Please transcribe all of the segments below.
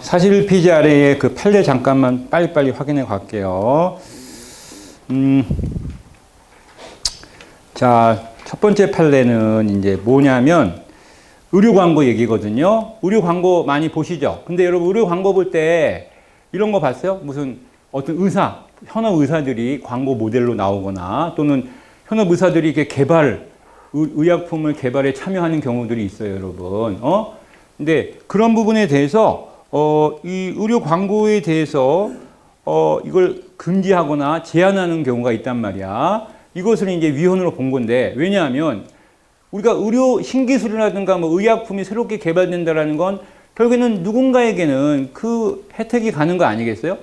사실 PGR의 그 판례 잠깐만 빨리빨리 확인해 갈게요. 자, 첫 번째 판례는 이제 뭐냐면 의료 광고 얘기거든요. 의료 광고 많이 보시죠? 근데 여러분 의료 광고 볼 때 이런 거 봤어요? 무슨 어떤 의사, 현업 의사들이 광고 모델로 나오거나 또는 현업 의사들이 이렇게 의약품을 개발에 참여하는 경우들이 있어요, 여러분. 근데 그런 부분에 대해서 이 의료 광고에 대해서 이걸 금지하거나 제한하는 경우가 있단 말이야. 이것을 이제 위헌으로 본 건데, 왜냐하면 우리가 의료 신기술이라든가 뭐 의약품이 새롭게 개발된다라는 건 결국에는 누군가에게는 그 혜택이 가는 거 아니겠어요?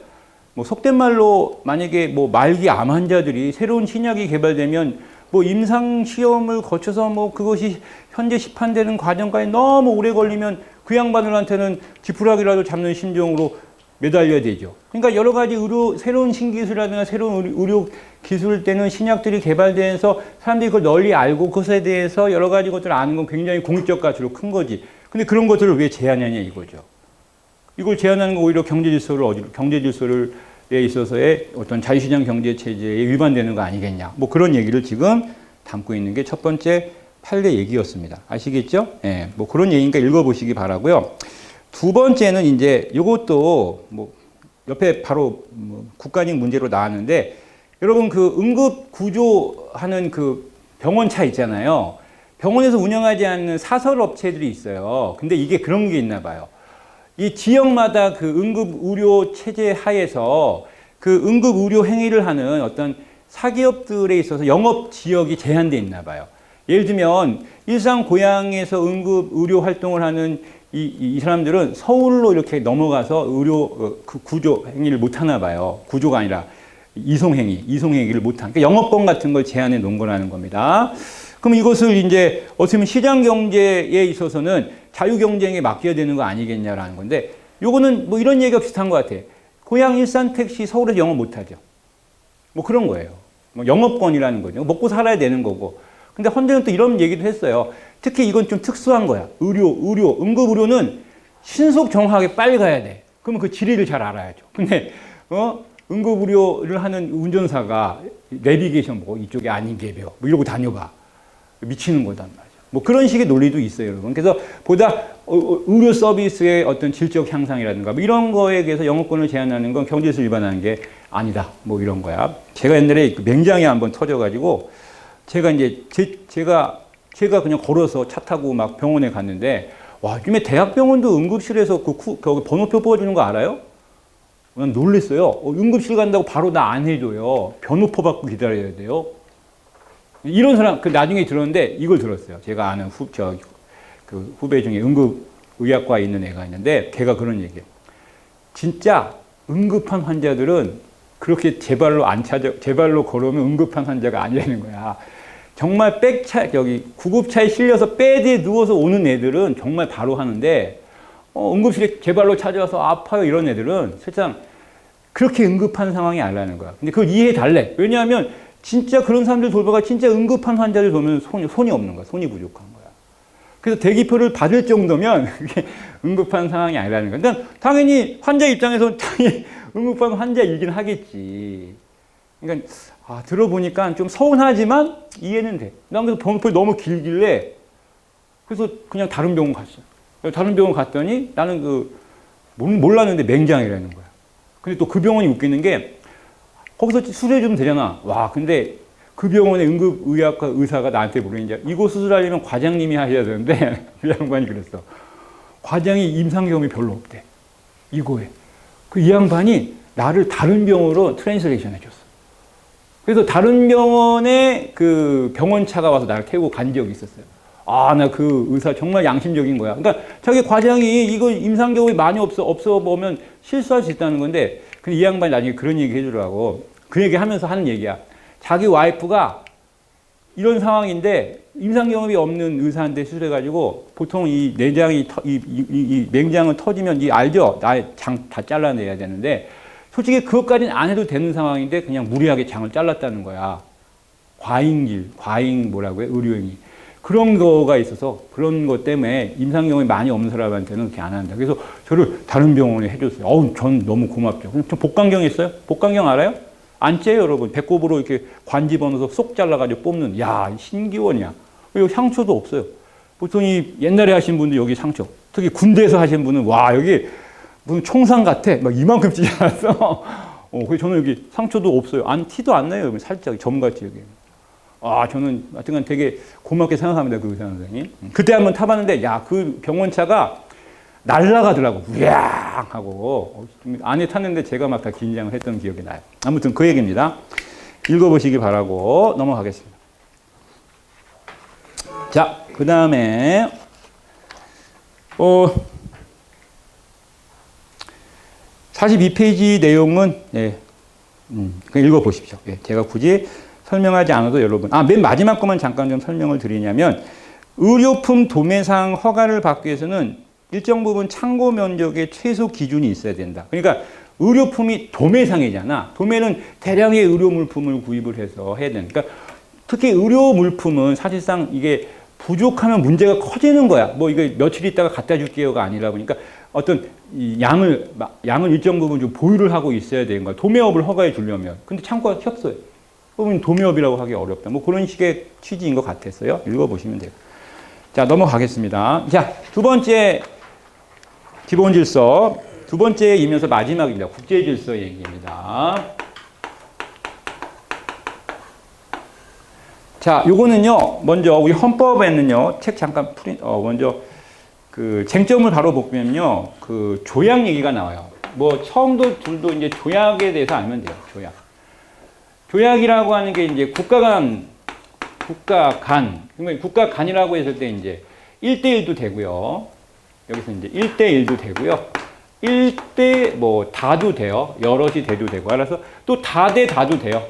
뭐 속된 말로 만약에 뭐 말기 암 환자들이 새로운 신약이 개발되면 뭐 임상 시험을 거쳐서 뭐 그것이 현재 시판되는 과정까지 너무 오래 걸리면 그 양반들한테는 지푸라기라도 잡는 심정으로 매달려야 되죠. 그러니까 여러 가지 새로운 신기술이라든가 새로운 의료 기술 때는 신약들이 개발돼서 사람들이 그걸 널리 알고 그것에 대해서 여러 가지 것들을 아는 건 굉장히 공적 가치로 큰 거지. 근데 그런 것들을 왜 제한하냐 이거죠. 이걸 제한하는 건 오히려 경제 질서를 에 있어서의 어떤 자유시장 경제 체제에 위반되는 거 아니겠냐. 뭐 그런 얘기를 지금 담고 있는 게 첫 번째 판례 얘기였습니다. 아시겠죠? 예. 뭐 그런 얘기니까 읽어보시기 바라고요. 두 번째는 이제 이것도 뭐 옆에 바로 뭐 국가직 문제로 나왔는데 여러분 그 응급 구조하는 그 병원차 있잖아요. 병원에서 운영하지 않는 사설 업체들이 있어요. 근데 이게 그런 게 있나 봐요. 이 지역마다 그 응급 의료 체제 하에서 그 응급 의료 행위를 하는 어떤 사기업들에 있어서 영업 지역이 제한되어 있나 봐요. 예를 들면 일산 고양에서 응급 의료 활동을 하는 이 사람들은 서울로 이렇게 넘어가서 의료 그 구조 행위를 못 하나 봐요. 구조가 아니라 이송 행위를 못 하는. 그러니까 영업권 같은 걸 제한해 놓은 거라는 겁니다. 그럼 이것을 이제 어떻게 보면 시장 경제에 있어서는 자유 경쟁에 맡겨야 되는 거 아니겠냐라는 건데, 요거는 뭐 이런 얘기가 비슷한 것 같아. 고양 일산 택시 서울에서 영업 못 하죠. 뭐 그런 거예요. 뭐 영업권이라는 거죠. 먹고 살아야 되는 거고. 근데 헌재는 또 이런 얘기도 했어요. 특히 이건 좀 특수한 거야. 응급 의료는 신속 정확하게 빨리 가야 돼. 그러면 그 지리를 잘 알아야죠. 근데 응급 의료를 하는 운전사가 내비게이션 뭐 이쪽에 아닌 게벼 뭐 이러고 다녀봐. 미치는 거단 말이죠. 뭐 그런 식의 논리도 있어요, 여러분. 그래서 보다 의료 서비스의 어떤 질적 향상이라든가 뭐 이런 거에 대해서 영업권을 제한하는 건 경제에서 위반하는 게 아니다. 뭐 이런 거야. 제가 옛날에 맹장이 한번 터져가지고 제가 이제 제가 그냥 걸어서 차 타고 막 병원에 갔는데 와, 요즘에 대학병원도 응급실에서 거기 번호표 뽑아주는 거 알아요? 난 놀랬어요. 응급실 간다고 바로 나 안 해줘요. 번호표 받고 기다려야 돼요. 이런 사람, 나중에 들었는데 이걸 들었어요. 제가 아는 그 후배 중에 응급의학과에 있는 애가 있는데 걔가 그런 얘기예요. 진짜 응급한 환자들은 그렇게 제발로 걸어오면 응급한 환자가 아니라는 거야. 정말 구급차에 실려서 베드에 누워서 오는 애들은 정말 바로 하는데, 응급실에 제발로 찾아와서 아파요 이런 애들은 실상 그렇게 응급한 상황이 아니라는 거야. 근데 그걸 이해해 달래. 왜냐하면 진짜 그런 사람들 돌봐가 진짜 응급한 환자들 보면 손이 없는 거야. 손이 부족한 거야. 그래서 대기표를 받을 정도면 그게 응급한 상황이 아니라는 거야. 그러니까 당연히 환자 입장에서는 당연히 응급한 환자이긴 하겠지. 그러니까 들어보니까 좀 서운하지만 이해는 돼. 난 그래서 번호표 너무 길길래 그래서 그냥 다른 병원 갔어. 다른 병원 갔더니 나는 몰랐는데 맹장이라는 거야. 근데 또 그 병원이 웃기는 게 거기서 수술해 주면 되잖아. 와, 근데 그 병원의 응급의학과 의사가 나한테 물으니까 이거 수술하려면 과장님이 하셔야 되는데 그 양반이 그랬어. 과장이 임상 경험이 별로 없대. 이거에. 이 양반이 나를 다른 병원으로 트랜스레이션 해줬어. 그래서 다른 병원에 그 병원차가 와서 나를 태우고 간 적이 있었어요. 나 그 의사 정말 양심적인 거야. 그러니까 자기 과장이 이거 임상 경험이 많이 없어 보면 실수할 수 있다는 건데, 근데 이 양반이 나중에 그런 얘기 해주더라고. 그 얘기 하면서 하는 얘기야. 자기 와이프가 이런 상황인데 임상 경험이 없는 의사한테 수술해가지고 보통 이 내장이 이 맹장을 터지면 알죠? 나의 장 다 잘라내야 되는데 솔직히 그것까지는 안 해도 되는 상황인데 그냥 무리하게 장을 잘랐다는 거야. 과잉 뭐라고요? 의료행위. 그런 거가 있어서 그런 것 때문에 임상 경험이 많이 없는 사람한테는 그렇게 안 한다. 그래서 저를 다른 병원에 해줬어요. 어우, 전 너무 고맙죠. 저 복강경 있어요? 복강경 알아요? 안 째요, 여러분. 배꼽으로 이렇게 관지 번호서 쏙 잘라가지고 뽑는. 야, 신기원이야. 여기 상처도 없어요. 보통 이 옛날에 하신 분들 여기 상처. 특히 군대에서 하신 분은 와, 여기 무슨 총상 같아. 막 이만큼 찌지 않았어. 그래서 저는 여기 상처도 없어요. 티도 안 나요. 여기 살짝 점같이 여기. 저는 하여튼 되게 고맙게 생각합니다. 그 의사 선생님. 그때 한번 타봤는데, 야, 그 병원차가 날아가더라고. 우야! 하고. 안에 탔는데 제가 막 다 긴장을 했던 기억이 나요. 아무튼 그 얘기입니다. 읽어보시기 바라고 넘어가겠습니다. 자, 그 다음에, 42페이지 내용은, 그냥 읽어보십시오. 제가 굳이 설명하지 않아도 여러분, 맨 마지막 것만 잠깐 좀 설명을 드리냐면, 의료품 도매상 허가를 받기 위해서는 일정 부분 창고 면적의 최소 기준이 있어야 된다. 그러니까 의료품이 도매상이잖아. 도매는 대량의 의료 물품을 구입을 해서 해야 되는. 그러니까 특히 의료 물품은 사실상 이게 부족하면 문제가 커지는 거야. 뭐 이거 며칠 있다가 갖다 줄게요가 아니라 보니까 어떤 이 양을 일정 부분 좀 보유를 하고 있어야 되는 거야. 도매업을 허가해 주려면. 근데 창고가 없어요. 그러면 도매업이라고 하기 어렵다. 뭐 그런 식의 취지인 것 같았어요. 읽어보시면 돼요. 자, 넘어가겠습니다. 자, 두 번째 기본 질서. 두 번째이면서 마지막입니다. 국제 질서 얘기입니다. 자, 요거는요, 먼저 우리 헌법에는요, 책 잠깐 먼저 그 쟁점을 바로 보면요, 그 조약 얘기가 나와요. 뭐 처음도 둘도 이제 조약에 대해서 알면 돼요. 조약. 조약이라고 하는 게 이제 국가 간, 그러니까 국가 간이라고 했을 때 이제 1대1도 되고요. 여기서 이제 1대1도 되고요. 1대 뭐 다도 돼요. 여럿이 돼도 되고. 알아서 또 다 대 다도 돼요.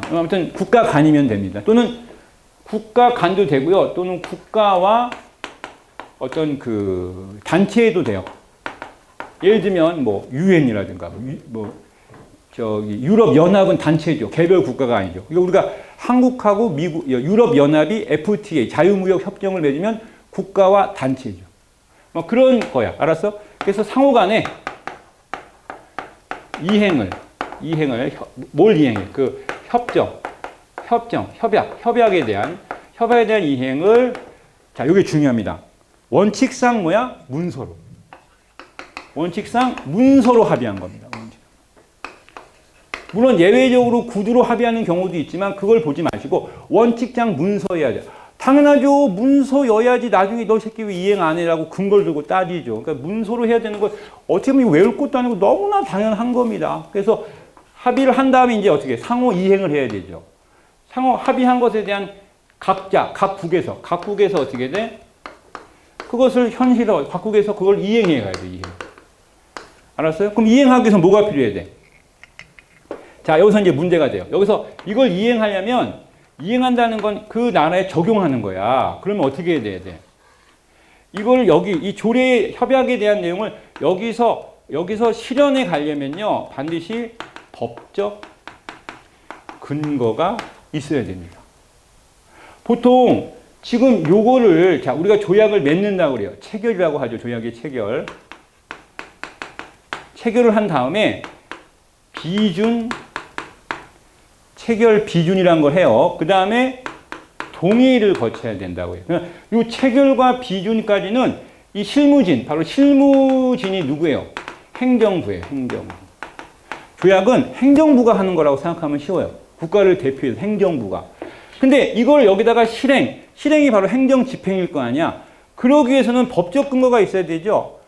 아무튼 국가 간이면 됩니다. 또는 국가 간도 되고요. 또는 국가와 어떤 그 단체에도 돼요. 예를 들면 뭐 유엔이라든가 유럽 연합은 단체죠. 개별 국가가 아니죠. 그러니까 우리가 한국하고 미국, 유럽 연합이 FTA 자유무역 협정을 맺으면 국가와 단체죠. 뭐 그런 거야. 알았어? 그래서 상호간에 이행을 뭘 이행해? 그 협약에 대한 이행을, 자, 이게 중요합니다. 원칙상 뭐야? 문서로. 원칙상 문서로 합의한 겁니다. 물론 예외적으로 구두로 합의하는 경우도 있지만 그걸 보지 마시고 원칙상 문서여야 돼. 당연하죠. 문서여야지 나중에 너 새끼 왜 이행 안 해라고 근거를 들고 따지죠. 그러니까 문서로 해야 되는 거 어떻게 보면 외울 것도 아니고 너무나 당연한 겁니다. 그래서 합의를 한 다음에 이제 어떻게 상호 이행을 해야 되죠. 상호 합의한 것에 대한 각 국에서 어떻게 돼? 그것을 현실화, 각국에서 그걸 이행해 가야 돼. 이행. 알았어요? 그럼 이행하기 위해서 뭐가 필요해야 돼? 자, 여기서 이제 문제가 돼요. 여기서 이걸 이행한다는 건 그 나라에 적용하는 거야. 그러면 어떻게 해야 돼? 이걸 이 조례 협약에 대한 내용을 여기서 실현해 가려면요, 반드시 법적 근거가 있어야 됩니다. 보통 지금 요거를, 자, 우리가 조약을 맺는다고 그래요. 체결이라고 하죠. 조약의 체결. 체결을 한 다음에 체결 비준이라는 걸 해요. 그 다음에 동의를 거쳐야 된다고 해요. 이 체결과 비준까지는 이 실무진, 바로 실무진이 누구예요? 행정부예요. 행정부. 조약은 행정부가 하는 거라고 생각하면 쉬워요. 국가를 대표해서 행정부가. 근데 이걸 여기다가 실행이 바로 행정 집행일 거 아니야. 그러기 위해서는 법적 근거가 있어야 되죠.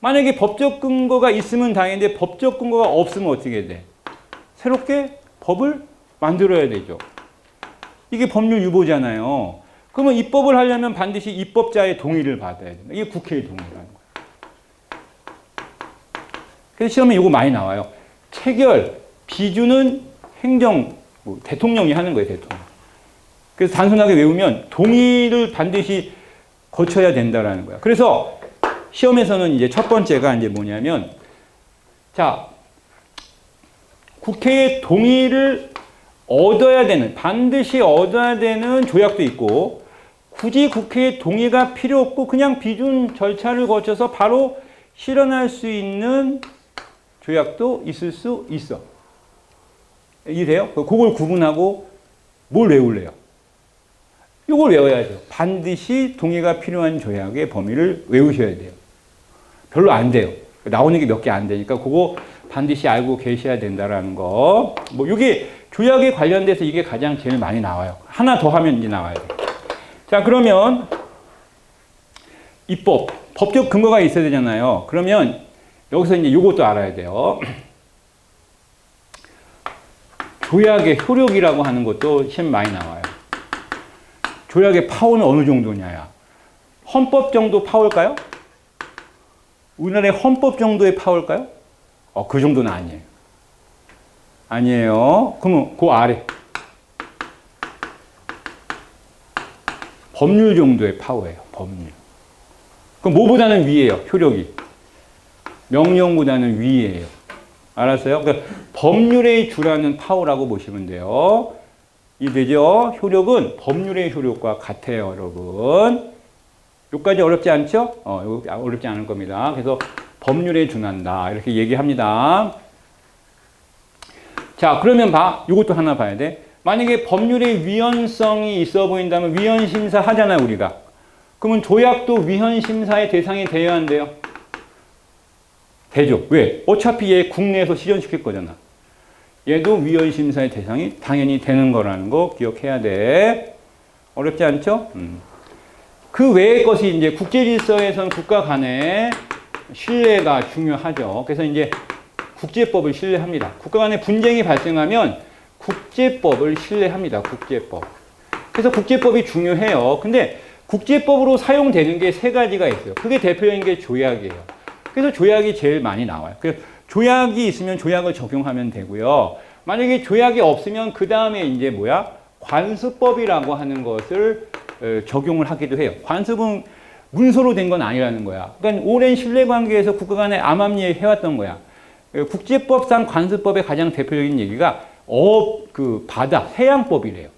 만약에 법적 근거가 있으면 다행인데 법적 근거가 없으면 어떻게 돼? 새롭게 법을 만들어야 되죠. 이게 법률 유보잖아요. 그러면 입법을 하려면 반드시 입법자의 동의를 받아야 된다. 이게 국회의 동의라는 거예요. 그래서 시험에 이거 많이 나와요. 체결, 비준은 대통령이 하는 거예요, 대통령. 그래서 단순하게 외우면 동의를 반드시 거쳐야 된다라는 거야. 그래서 시험에서는 이제 첫 번째가 이제 뭐냐면, 자, 국회의 동의를 얻어야 되는, 반드시 얻어야 되는 조약도 있고, 굳이 국회의 동의가 필요 없고 그냥 비준 절차를 거쳐서 바로 실현할 수 있는 조약도 있을 수 있어. 이해돼요? 그걸 구분하고 뭘 외울래요? 이걸 외워야죠. 반드시 동의가 필요한 조약의 범위를 외우셔야 돼요. 별로 안 돼요. 나오는 게 몇 개 안 되니까 그거 반드시 알고 계셔야 된다라는 거. 뭐 이게 조약에 관련돼서 이게 가장 제일 많이 나와요. 하나 더 하면 이제 나와야 돼요. 자, 그러면 입법, 법적 근거가 있어야 되잖아요. 그러면 여기서 이제 이것도 알아야 돼요. 조약의 효력이라고 하는 것도 시험 많이 나와요. 조약의 파워는 어느 정도냐야. 헌법 정도 파워일까요? 우리나라의 헌법 정도의 파워일까요? 그 정도는 아니에요. 아니에요. 그러면 그 아래. 법률 정도의 파워예요. 법률. 그럼 뭐보다는 위에요. 효력이. 명령보다는 위에요. 알았어요? 그러니까 법률의 주라는 파워라고 보시면 돼요. 이해되죠? 효력은 법률의 효력과 같아요, 여러분. 여기까지 어렵지 않죠? 어렵지 않을 겁니다. 그래서 법률에 준한다. 이렇게 얘기합니다. 자, 그러면 이것도 하나 봐야 돼. 만약에 법률의 위헌성이 있어 보인다면 위헌심사 하잖아요, 우리가. 그러면 조약도 위헌심사의 대상이 되어야 한대요. 되죠. 왜? 어차피 얘 국내에서 실현시킬 거잖아. 얘도 위헌심사의 대상이 당연히 되는 거라는 거 기억해야 돼. 어렵지 않죠? 그 외의 것이 이제 국제질서에서는 국가 간의 신뢰가 중요하죠. 그래서 이제 국제법을 신뢰합니다. 국가 간의 분쟁이 발생하면 국제법을 신뢰합니다. 국제법. 그래서 국제법이 중요해요. 근데 국제법으로 사용되는 게 세 가지가 있어요. 그게 대표적인 게 조약이에요. 그래서 조약이 제일 많이 나와요. 그래서 조약이 있으면 조약을 적용하면 되고요. 만약에 조약이 없으면 그 다음에 이제 관습법이라고 하는 것을 적용을 하기도 해요. 관습은 문서로 된 건 아니라는 거야. 그러니까 오랜 신뢰관계에서 국가 간에 암암리에 해왔던 거야. 국제법상 관습법의 가장 대표적인 얘기가 바다, 해양법이래요.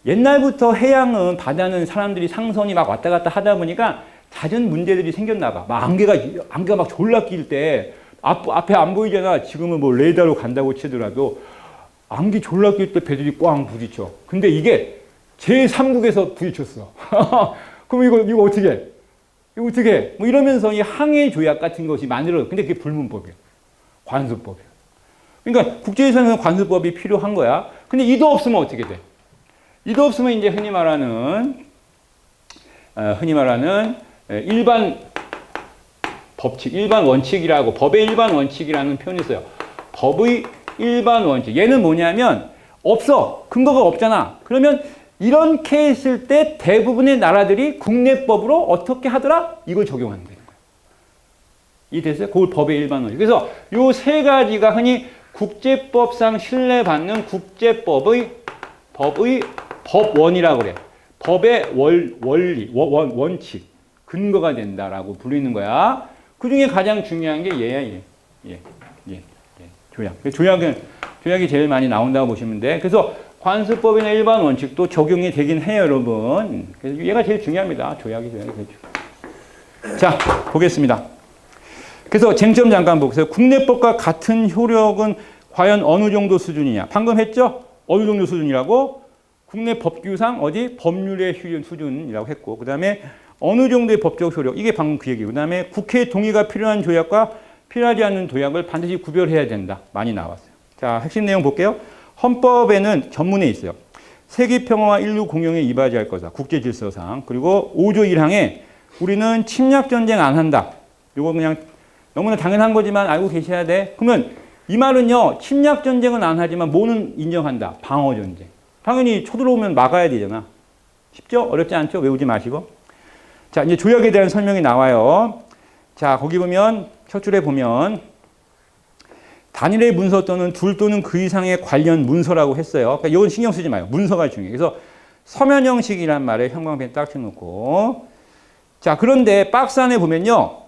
옛날부터 해양은, 바다는 사람들이 상선이 막 왔다 갔다 하다 보니까 잦은 문제들이 생겼나 봐. 막 안개가 막 졸라 낄 때 앞에 안 보이잖아. 지금은 뭐 레이더로 간다고 치더라도 안개 졸라 낄 때 배들이 꽝 부딪혀. 근데 이게 제3국에서 부딪혔어. 그럼 이거 어떻게 해? 이거 어떻게 해? 뭐 이러면서 이 항해 조약 같은 것이 만들어져. 근데 그게 불문법이야. 관습법이야. 그러니까 국제에서는 관습법이 필요한 거야. 근데 이도 없으면 어떻게 돼? 이도 없으면 이제 흔히 말하는 일반 법칙, 일반 원칙이라고, 법의 일반 원칙이라는 표현이 있어요. 법의 일반 원칙. 얘는 뭐냐면 없어. 근거가 없잖아. 그러면 이렇게 했을 때 대부분의 나라들이 국내법으로 어떻게 하더라? 이걸 적용한다는 거예요. 이해됐어요? 그걸 법의 일반 원칙. 그래서 요 세 가지가 흔히 국제법상 신뢰받는 국제법의 법원이라고 그래. 법의 원리, 원칙, 근거가 된다라고 부르는 거야. 그 중에 가장 중요한 게 얘야, 얘. 조약. 조약이 제일 많이 나온다고 보시면 돼. 그래서 관습법이나 일반 원칙도 적용이 되긴 해요, 여러분. 그래서 얘가 제일 중요합니다. 조약이 제일 중요해요. 자, 보겠습니다. 그래서 쟁점 잠깐 보세요. 국내법과 같은 효력은 과연 어느 정도 수준이냐. 방금 했죠? 어느 정도 수준이라고? 국내 법규상 법률의 수준이라고 했고, 그 다음에 어느 정도의 법적 효력. 이게 방금 그 얘기고, 그 다음에 국회 동의가 필요한 조약과 필요하지 않은 조약을 반드시 구별해야 된다. 많이 나왔어요. 자, 핵심 내용 볼게요. 헌법에는 전문에 있어요. 세계 평화와 인류 공영에 이바지할 거다. 국제 질서상. 그리고 5조 1항에 우리는 침략 전쟁 안 한다. 이거 그냥 너무나 당연한 거지만 알고 계셔야 돼. 그러면 이 말은요, 침략 전쟁은 안 하지만 뭐는 인정한다. 방어 전쟁. 당연히 쳐들어오면 막아야 되잖아. 쉽죠? 어렵지 않죠? 외우지 마시고. 자, 이제 조약에 대한 설명이 나와요. 자, 거기 보면 첫 줄에 보면 단일의 문서 또는 둘 또는 그 이상의 관련 문서라고 했어요. 그러니까 이건 신경 쓰지 마요. 문서가 중요해요. 그래서 서면 형식이란 말에 형광펜 딱 쳐놓고. 자, 그런데 박스 안에 보면요.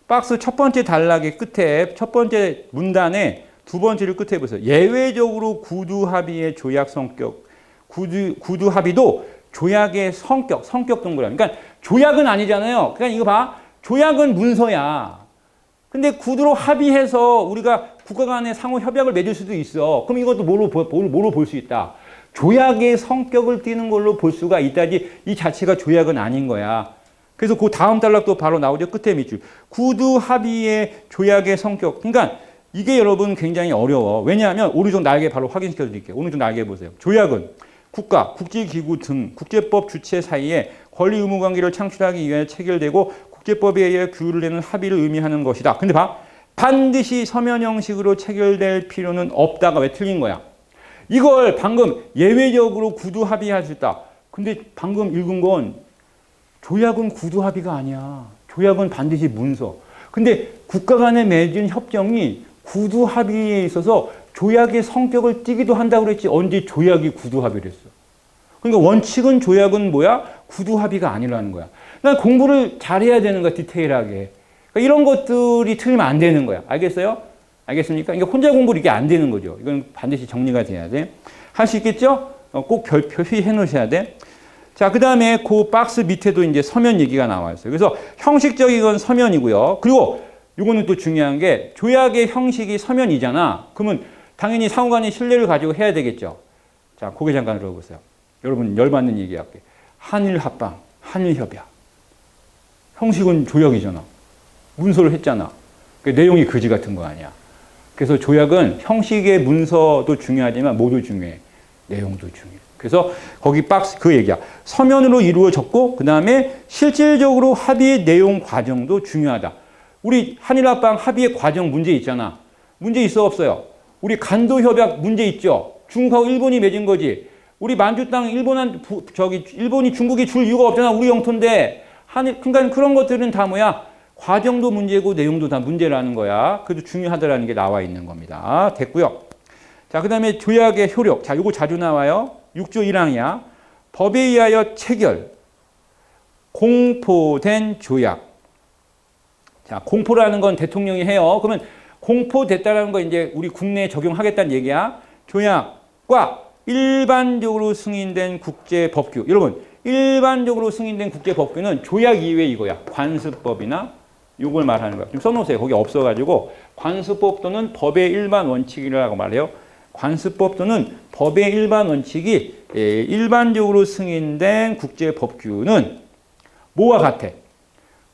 박스 첫 번째 단락의 끝에 첫 번째 문단에 두 번째를 끝에 보세요. 예외적으로 구두 합의의 조약 성격, 구두 합의도 조약의 성격 동그라미. 그러니까 조약은 아니잖아요. 그러니까 이거 봐. 조약은 문서야. 근데 구두로 합의해서 우리가 국가 간의 상호 협약을 맺을 수도 있어. 그럼 이것도 뭐로 볼 수 있다? 조약의 성격을 띠는 걸로 볼 수가 있다지 이 자체가 조약은 아닌 거야. 그래서 그 다음 단락도 바로 나오죠. 끝에 밑줄. 구두 합의의 조약의 성격. 그러니까 이게 여러분 굉장히 어려워. 왜냐하면 오른쪽 날개 바로 확인시켜 드릴게요. 오른쪽 날개 보세요. 조약은 국가, 국제기구 등 국제법 주체 사이에 권리 의무 관계를 창출하기 위해 체결되고 국제법에 의해 규율을 내는 합의를 의미하는 것이다. 근데 봐. 반드시 서면 형식으로 체결될 필요는 없다가 왜 틀린 거야? 이걸 방금 예외적으로 구두 합의할 수 있다. 근데 방금 읽은 건 조약은 구두 합의가 아니야. 조약은 반드시 문서. 근데 국가 간에 맺은 협정이 구두 합의에 있어서 조약의 성격을 띠기도 한다고 그랬지. 언제 조약이 구두 합의를 했어. 그러니까 원칙은 조약은 뭐야? 구두 합의가 아니라는 거야. 그러니까 공부를 잘해야 되는 거야. 디테일하게. 그러니까 이런 것들이 틀리면 안 되는 거야. 알겠어요? 알겠습니까? 그러니까 혼자 공부를 이게 안 되는 거죠. 이건 반드시 정리가 돼야 돼. 할 수 있겠죠? 꼭 표시해 놓으셔야 돼. 자, 그 다음에 그 박스 밑에도 이제 서면 얘기가 나와 있어요. 그래서 형식적인 건 서면이고요. 그리고 이거는 또 중요한 게 조약의 형식이 서면이잖아. 그러면 당연히 상호간의 신뢰를 가지고 해야 되겠죠. 자, 고개 잠깐 들어보세요. 여러분 열받는 얘기할게. 한일 합방, 한일 협약. 형식은 조약이잖아. 문서를 했잖아. 그 내용이 거지 같은 거 아니야. 그래서 조약은 형식의 문서도 중요하지만 모두 중요해. 내용도 중요해. 그래서 거기 박스 그 얘기야. 서면으로 이루어졌고 그 다음에 실질적으로 합의의 내용 과정도 중요하다. 우리 한일합방 합의의 과정 문제 있잖아. 문제 있어 없어요? 우리 간도협약 문제 있죠. 중국하고 일본이 맺은 거지. 우리 만주 땅 일본이 중국이 줄 이유가 없잖아. 우리 영토인데. 그러니까 그런 것들은 다 뭐야? 과정도 문제고 내용도 다 문제라는 거야. 그래도 중요하다라는 게 나와 있는 겁니다. 됐고요. 자, 그 다음에 조약의 효력. 자, 요거 자주 나와요. 6조 1항이야. 법에 의하여 체결, 공포된 조약. 자, 공포라는 건 대통령이 해요. 그러면 공포됐다라는 거 이제 우리 국내에 적용하겠다는 얘기야. 조약과 일반적으로 승인된 국제법규. 여러분, 일반적으로 승인된 국제법규는 조약 이외에 이거야. 관습법이나 요걸 말하는 거야. 좀 써놓으세요. 거기 없어가지고 관습법 또는 법의 일반 원칙이라고 말해요. 관습법 또는 법의 일반 원칙이 일반적으로 승인된 국제법규는 뭐와 같아?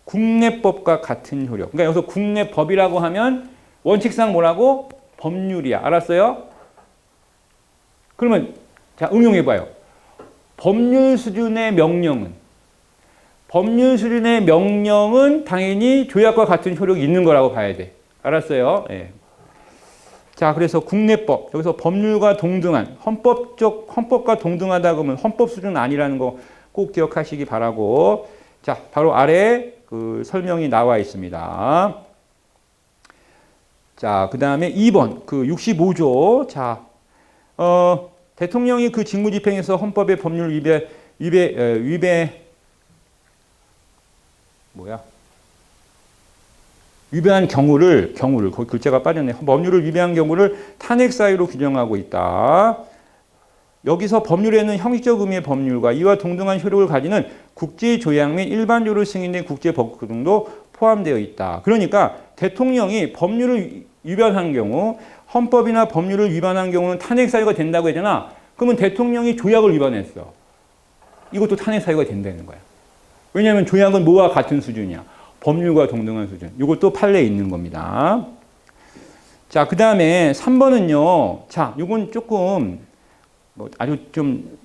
국내법과 같은 효력. 그러니까 여기서 국내법이라고 하면 원칙상 뭐라고? 법률이야. 알았어요? 그러면 자, 응용해봐요. 법률 수준의 명령은 당연히 조약과 같은 효력이 있는 거라고 봐야 돼. 알았어요? 예. 자, 그래서 국내법, 여기서 법률과 동등한, 헌법과 동등하다 그러면 헌법 수준은 아니라는 거 꼭 기억하시기 바라고. 자, 바로 아래 그 설명이 나와 있습니다. 자, 그 다음에 2번, 그 65조. 자, 대통령이 그 직무 집행에서 헌법의 법률 위배한 경우를 거기 글자가 빠졌네. 법률을 위배한 경우를 탄핵 사유로 규정하고 있다. 여기서 법률에는 형식적 의미의 법률과 이와 동등한 효력을 가지는 국제조약 및 일반적으로 승인된 국제법규 등도 포함되어 있다. 그러니까 대통령이 법률을 위반한 경우, 헌법이나 법률을 위반한 경우는 탄핵 사유가 된다고 했잖아. 그러면 대통령이 조약을 위반했어. 이것도 탄핵 사유가 된다는 거야. 왜냐하면 조약은 뭐와 같은 수준이야? 법률과 동등한 수준. 이것도 판례에 있는 겁니다. 자, 그 다음에 3번은요. 자, 이건 조금 아주 좀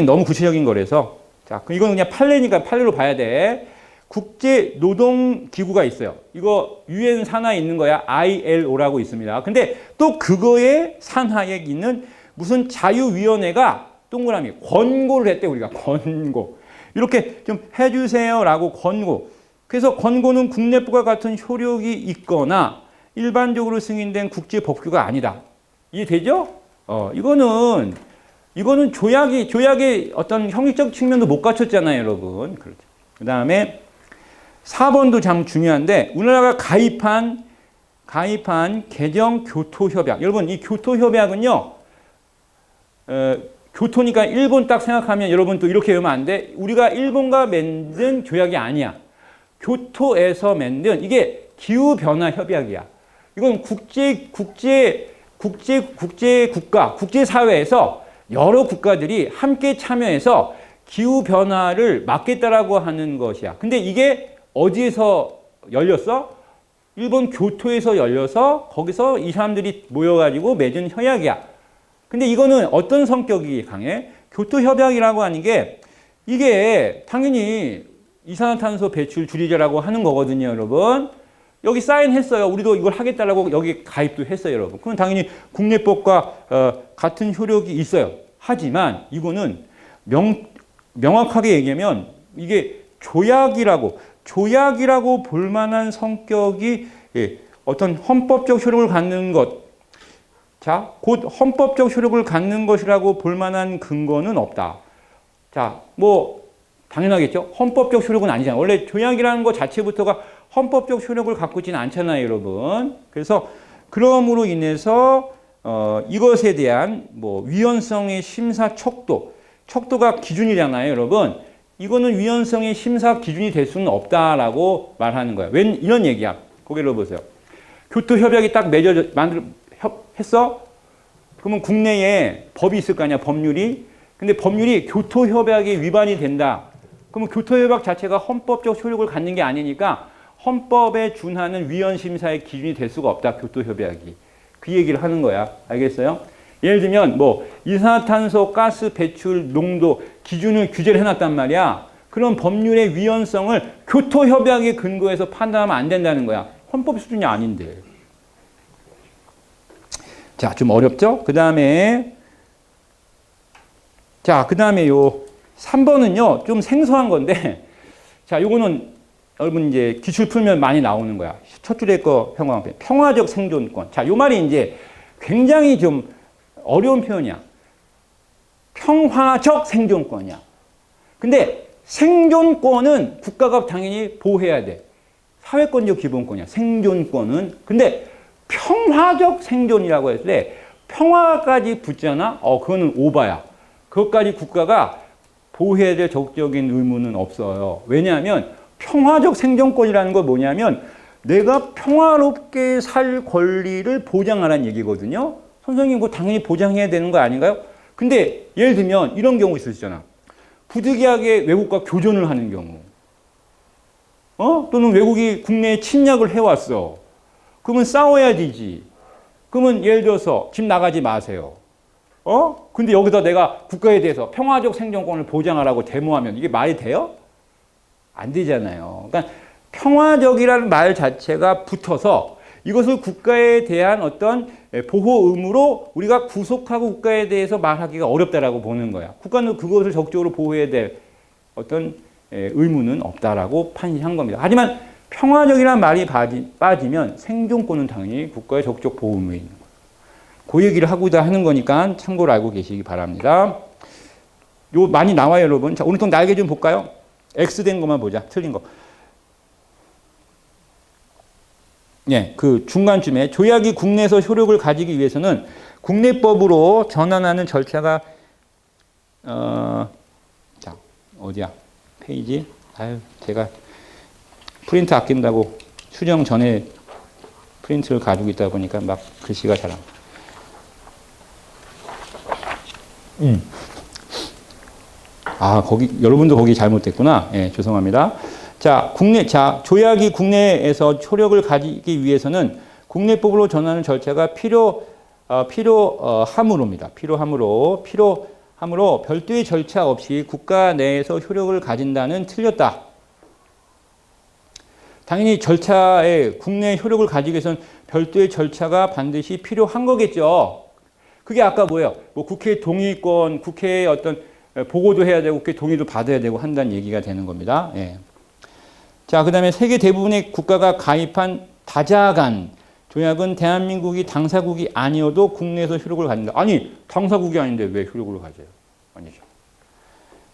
너무 구체적인 거라서. 자, 이건 그냥 판례니까 판례로 봐야 돼. 국제 노동 기구가 있어요. 이거 유엔 산하에 있는 거야. ILO라고 있습니다. 근데 또 그거의 산하에 있는 무슨 자유위원회가 동그라미 권고를 했대. 우리가 권고. 이렇게 좀 해주세요라고 권고. 그래서 권고는 국내법과 같은 효력이 있거나 일반적으로 승인된 국제법규가 아니다. 이해되죠? 이거는 조약의 어떤 형식적 측면도 못 갖췄잖아요, 여러분. 그렇죠. 그 다음에 4번도 참 중요한데, 우리나라가 가입한 가입한 개정 교토협약. 여러분, 이 교토협약은요, 교토니까 일본 딱 생각하면 여러분 또 이렇게 외우면 안 돼. 우리가 일본과 만든 조약이 아니야. 교토에서 만든 이게 기후변화 협약이야. 이건 국제사회에서 여러 국가들이 함께 참여해서 기후변화를 막겠다라고 하는 것이야. 근데 이게 어디에서 열렸어? 일본 교토에서 열려서 거기서 이 사람들이 모여가지고 맺은 협약이야. 근데 이거는 어떤 성격이 강해? 교토협약이라고 하는 게 이게 당연히 이산화탄소 배출 줄이자라고 하는 거거든요, 여러분. 여기 사인했어요. 우리도 이걸 하겠다라고 여기 가입도 했어요, 여러분. 그건 당연히 국내법과 같은 효력이 있어요. 하지만 이거는 명확하게 얘기하면 이게 조약이라고 볼 만한 성격이 어떤 헌법적 효력을 갖는 것. 자, 곧 헌법적 효력을 갖는 것이라고 볼 만한 근거는 없다. 자, 뭐 당연하겠죠. 헌법적 효력은 아니잖아요. 원래 조약이라는 것 자체부터가 헌법적 효력을 갖고 있지는 않잖아요, 여러분. 그래서 그러므로 인해서 이것에 대한 뭐 위헌성의 심사 척도가 기준이잖아요, 여러분. 이거는 위헌성의 심사 기준이 될 수는 없다라고 말하는 거야. 왜 이런 얘기야? 고개를 보세요. 교토협약이 딱 했어? 그러면 국내에 법이 있을 거 아니야, 법률이. 근데 법률이 교토협약에 위반이 된다. 그러면 교토협약 자체가 헌법적 효력을 갖는 게 아니니까 헌법에 준하는 위헌심사의 기준이 될 수가 없다, 교토협약이. 그 얘기를 하는 거야. 알겠어요? 예를 들면 뭐 이산화탄소 가스 배출 농도 기준을 규제를 해놨단 말이야. 그런 법률의 위헌성을 교토협약에 근거해서 판단하면 안 된다는 거야. 헌법 수준이 아닌데. 자, 좀 어렵죠? 그 다음에 요 3번은요, 좀 생소한 건데, 자, 요거는 여러분 이제 기출 풀면 많이 나오는 거야. 첫 줄에 거 평화적 생존권. 자, 요 말이 이제 굉장히 좀 어려운 표현이야. 평화적 생존권이야. 근데 생존권은 국가가 당연히 보호해야 돼. 사회권적 기본권이야. 생존권은. 근데 평화적 생존이라고 했을 때 평화까지 붙잖아? 그거는 오바야. 그것까지 국가가 보호해야 될 적극적인 의무는 없어요. 왜냐하면 평화적 생존권이라는 건 뭐냐면 내가 평화롭게 살 권리를 보장하라는 얘기거든요. 선생님 그거 당연히 보장해야 되는 거 아닌가요? 근데 예를 들면 이런 경우 있을 수 있잖아. 부득이하게 외국과 교전을 하는 경우. 또는 외국이 국내에 침략을 해왔어. 그러면 싸워야 되지. 그러면 예를 들어서 집 나가지 마세요. 근데 여기다 내가 국가에 대해서 평화적 생존권을 보장하라고 데모하면 이게 말이 돼요? 안 되잖아요. 그러니까 평화적이라는 말 자체가 붙어서 이것을 국가에 대한 어떤 보호 의무로 우리가 구속하고 국가에 대해서 말하기가 어렵다라고 보는 거야. 국가는 그것을 적극적으로 보호해야 될 어떤 의무는 없다라고 판시한 겁니다. 하지만 평화적이라는 말이 빠지면 생존권은 당연히 국가의 적극적 보호 의무에 있는 거예요. 그 얘기를 하고자 하는 거니까 참고로 알고 계시기 바랍니다. 요 많이 나와요, 여러분. 자, 오른쪽 날개 좀 볼까요? X 된 것만 보자. 틀린 거. 예, 그 중간쯤에 조약이 국내에서 효력을 가지기 위해서는 국내법으로 전환하는 절차가 자, 어디야? 페이지. 제가 프린트 아낀다고 수정 전에 프린트를 가지고 있다 보니까 막 글씨가 잘 안. 거기 여러분도 거기 잘못됐구나. 예, 죄송합니다. 자, 조약이 국내에서 효력을 가지기 위해서는 국내법으로 전하는 절차가 필요하므로입니다. 필요하므로 별도의 절차 없이 국가 내에서 효력을 가진다는 틀렸다. 당연히 국내 효력을 가지기 위해서는 별도의 절차가 반드시 필요한 거겠죠. 그게 아까 뭐예요? 뭐 국회 동의권, 국회에 어떤 보고도 해야 되고 국회 동의도 받아야 되고 한다는 얘기가 되는 겁니다. 예. 자, 그 다음에 세계 대부분의 국가가 가입한 다자간 조약은 대한민국이 당사국이 아니어도 국내에서 효력을 가진다. 아니, 당사국이 아닌데 왜 효력을 가져요? 아니죠.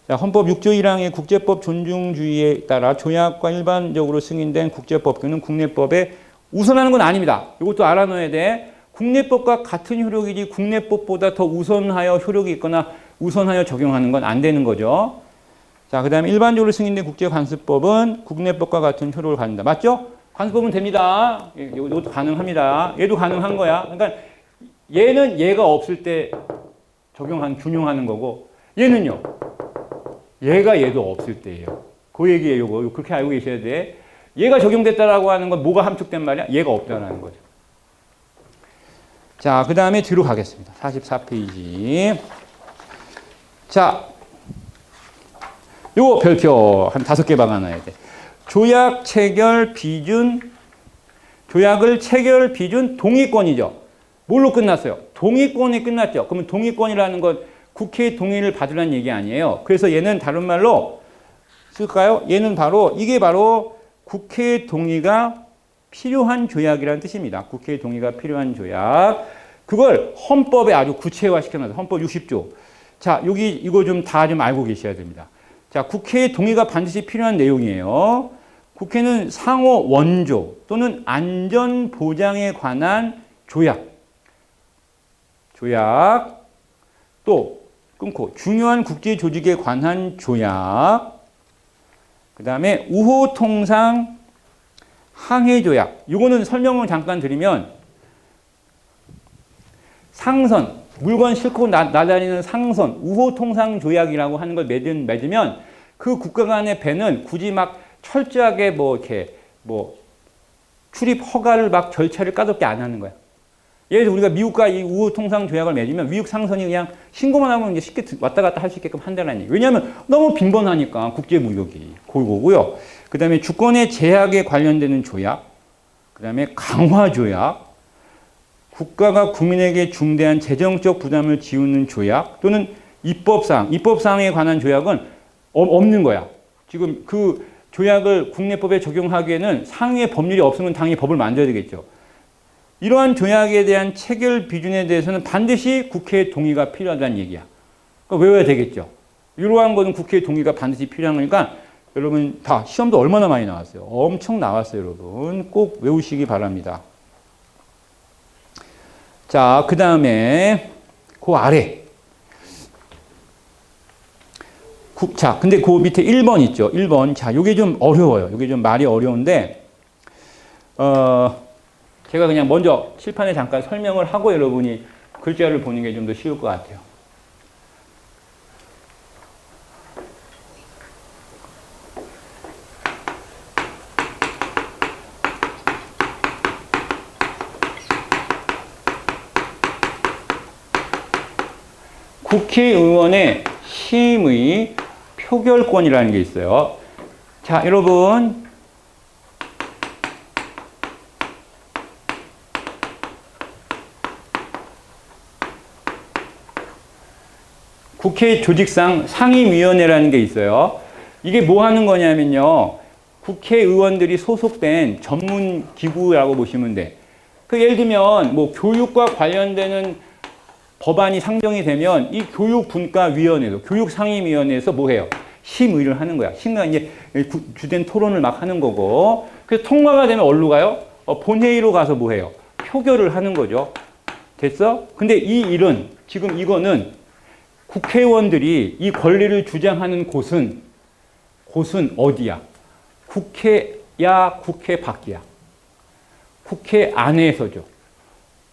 자, 헌법 6조 1항의 국제법 존중주의에 따라 조약과 일반적으로 승인된 국제법규는 국내법에 우선하는 건 아닙니다. 이것도 알아놓아야 돼. 국내법과 같은 효력이지 국내법보다 더 우선하여 효력이 있거나 우선하여 적용하는 건 안 되는 거죠. 자, 그 다음에 일반적으로 승인된 국제관습법은 국내법과 같은 효력을 갖는다. 맞죠? 관습법은 됩니다. 이것도 가능합니다. 얘도 가능한 거야. 그러니까 얘는 얘가 없을 때 균용하는 거고, 얘는요, 얘가 얘도 없을 때예요. 그 얘기예요. 이거 그렇게 알고 계셔야 돼. 얘가 적용됐다라고 하는 건 뭐가 함축된 말이야? 얘가 없다라는 거죠. 자, 그 다음에 뒤로 가겠습니다. 44페이지. 자, 요거 별표 한 5개 박아놔야 돼. 조약 체결 비준, 조약을 체결 비준 동의권이죠. 뭘로 끝났어요? 동의권이 끝났죠. 그러면 동의권이라는 건 국회의 동의를 받으라는 얘기 아니에요. 그래서 얘는 다른 말로 쓸까요? 얘는 바로, 이게 바로 국회의 동의가 필요한 조약이라는 뜻입니다. 국회의 동의가 필요한 조약. 그걸 헌법에 아주 구체화 시켜놨어요. 헌법 60조. 자, 여기 이거 좀 다 좀 알고 계셔야 됩니다. 자, 국회의 동의가 반드시 필요한 내용이에요. 국회는 상호 원조 또는 안전 보장에 관한 조약, 또 끊고 중요한 국제 조직에 관한 조약, 그 다음에 우호 통상 항해 조약. 이거는 설명을 잠깐 드리면 상선, 물건 싣고 나다니는 상선, 우호 통상 조약이라고 하는 걸 맺으면 그 국가 간의 배는 굳이 막 철저하게 출입 허가를 막 절차를 까다롭게 안 하는 거야. 예를 들어 우리가 미국과 이 우호 통상 조약을 맺으면 미국 상선이 그냥 신고만 하면 이제 쉽게 왔다 갔다 할 수 있게끔 한다는 얘기. 왜냐하면 너무 빈번하니까 국제 무역이. 그거고요. 그 다음에 주권의 제약에 관련되는 조약, 그 다음에 강화 조약, 국가가 국민에게 중대한 재정적 부담을 지우는 조약 또는 입법사항에 관한 조약은 없는 거야. 지금 그 조약을 국내법에 적용하기에는 상위의 법률이 없으면 당연히 법을 만들어야 되겠죠. 이러한 조약에 대한 체결 비준에 대해서는 반드시 국회의 동의가 필요하다는 얘기야. 그러니까 외워야 되겠죠. 이러한 것은 국회의 동의가 반드시 필요한 거니까 여러분 다 시험도 얼마나 많이 나왔어요. 엄청 나왔어요, 여러분. 꼭 외우시기 바랍니다. 자, 그 다음에 그 아래. 자, 근데 그 밑에 1번 있죠. 1번. 자, 요게 좀 어려워요. 요게 좀 말이 어려운데, 제가 그냥 먼저 칠판에 잠깐 설명을 하고 여러분이 글자를 보는 게 좀 더 쉬울 것 같아요. 국회의원의 심의 표결권이라는 게 있어요. 자, 여러분. 국회 조직상 상임위원회라는 게 있어요. 이게 뭐 하는 거냐면요. 국회의원들이 소속된 전문기구라고 보시면 돼. 그 예를 들면 뭐 교육과 관련되는 법안이 상정이 되면 이 교육분과위원회도 교육상임위원회에서 뭐 해요? 심의를 하는 거야. 이제 주된 토론을 막 하는 거고. 그래서 통과가 되면 어디로 가요? 본회의로 가서 뭐 해요? 표결을 하는 거죠. 됐어? 근데 이 일은 지금 이거는 국회의원들이 이 권리를 주장하는 곳은 어디야? 국회야, 국회 밖이야? 국회 안에서죠.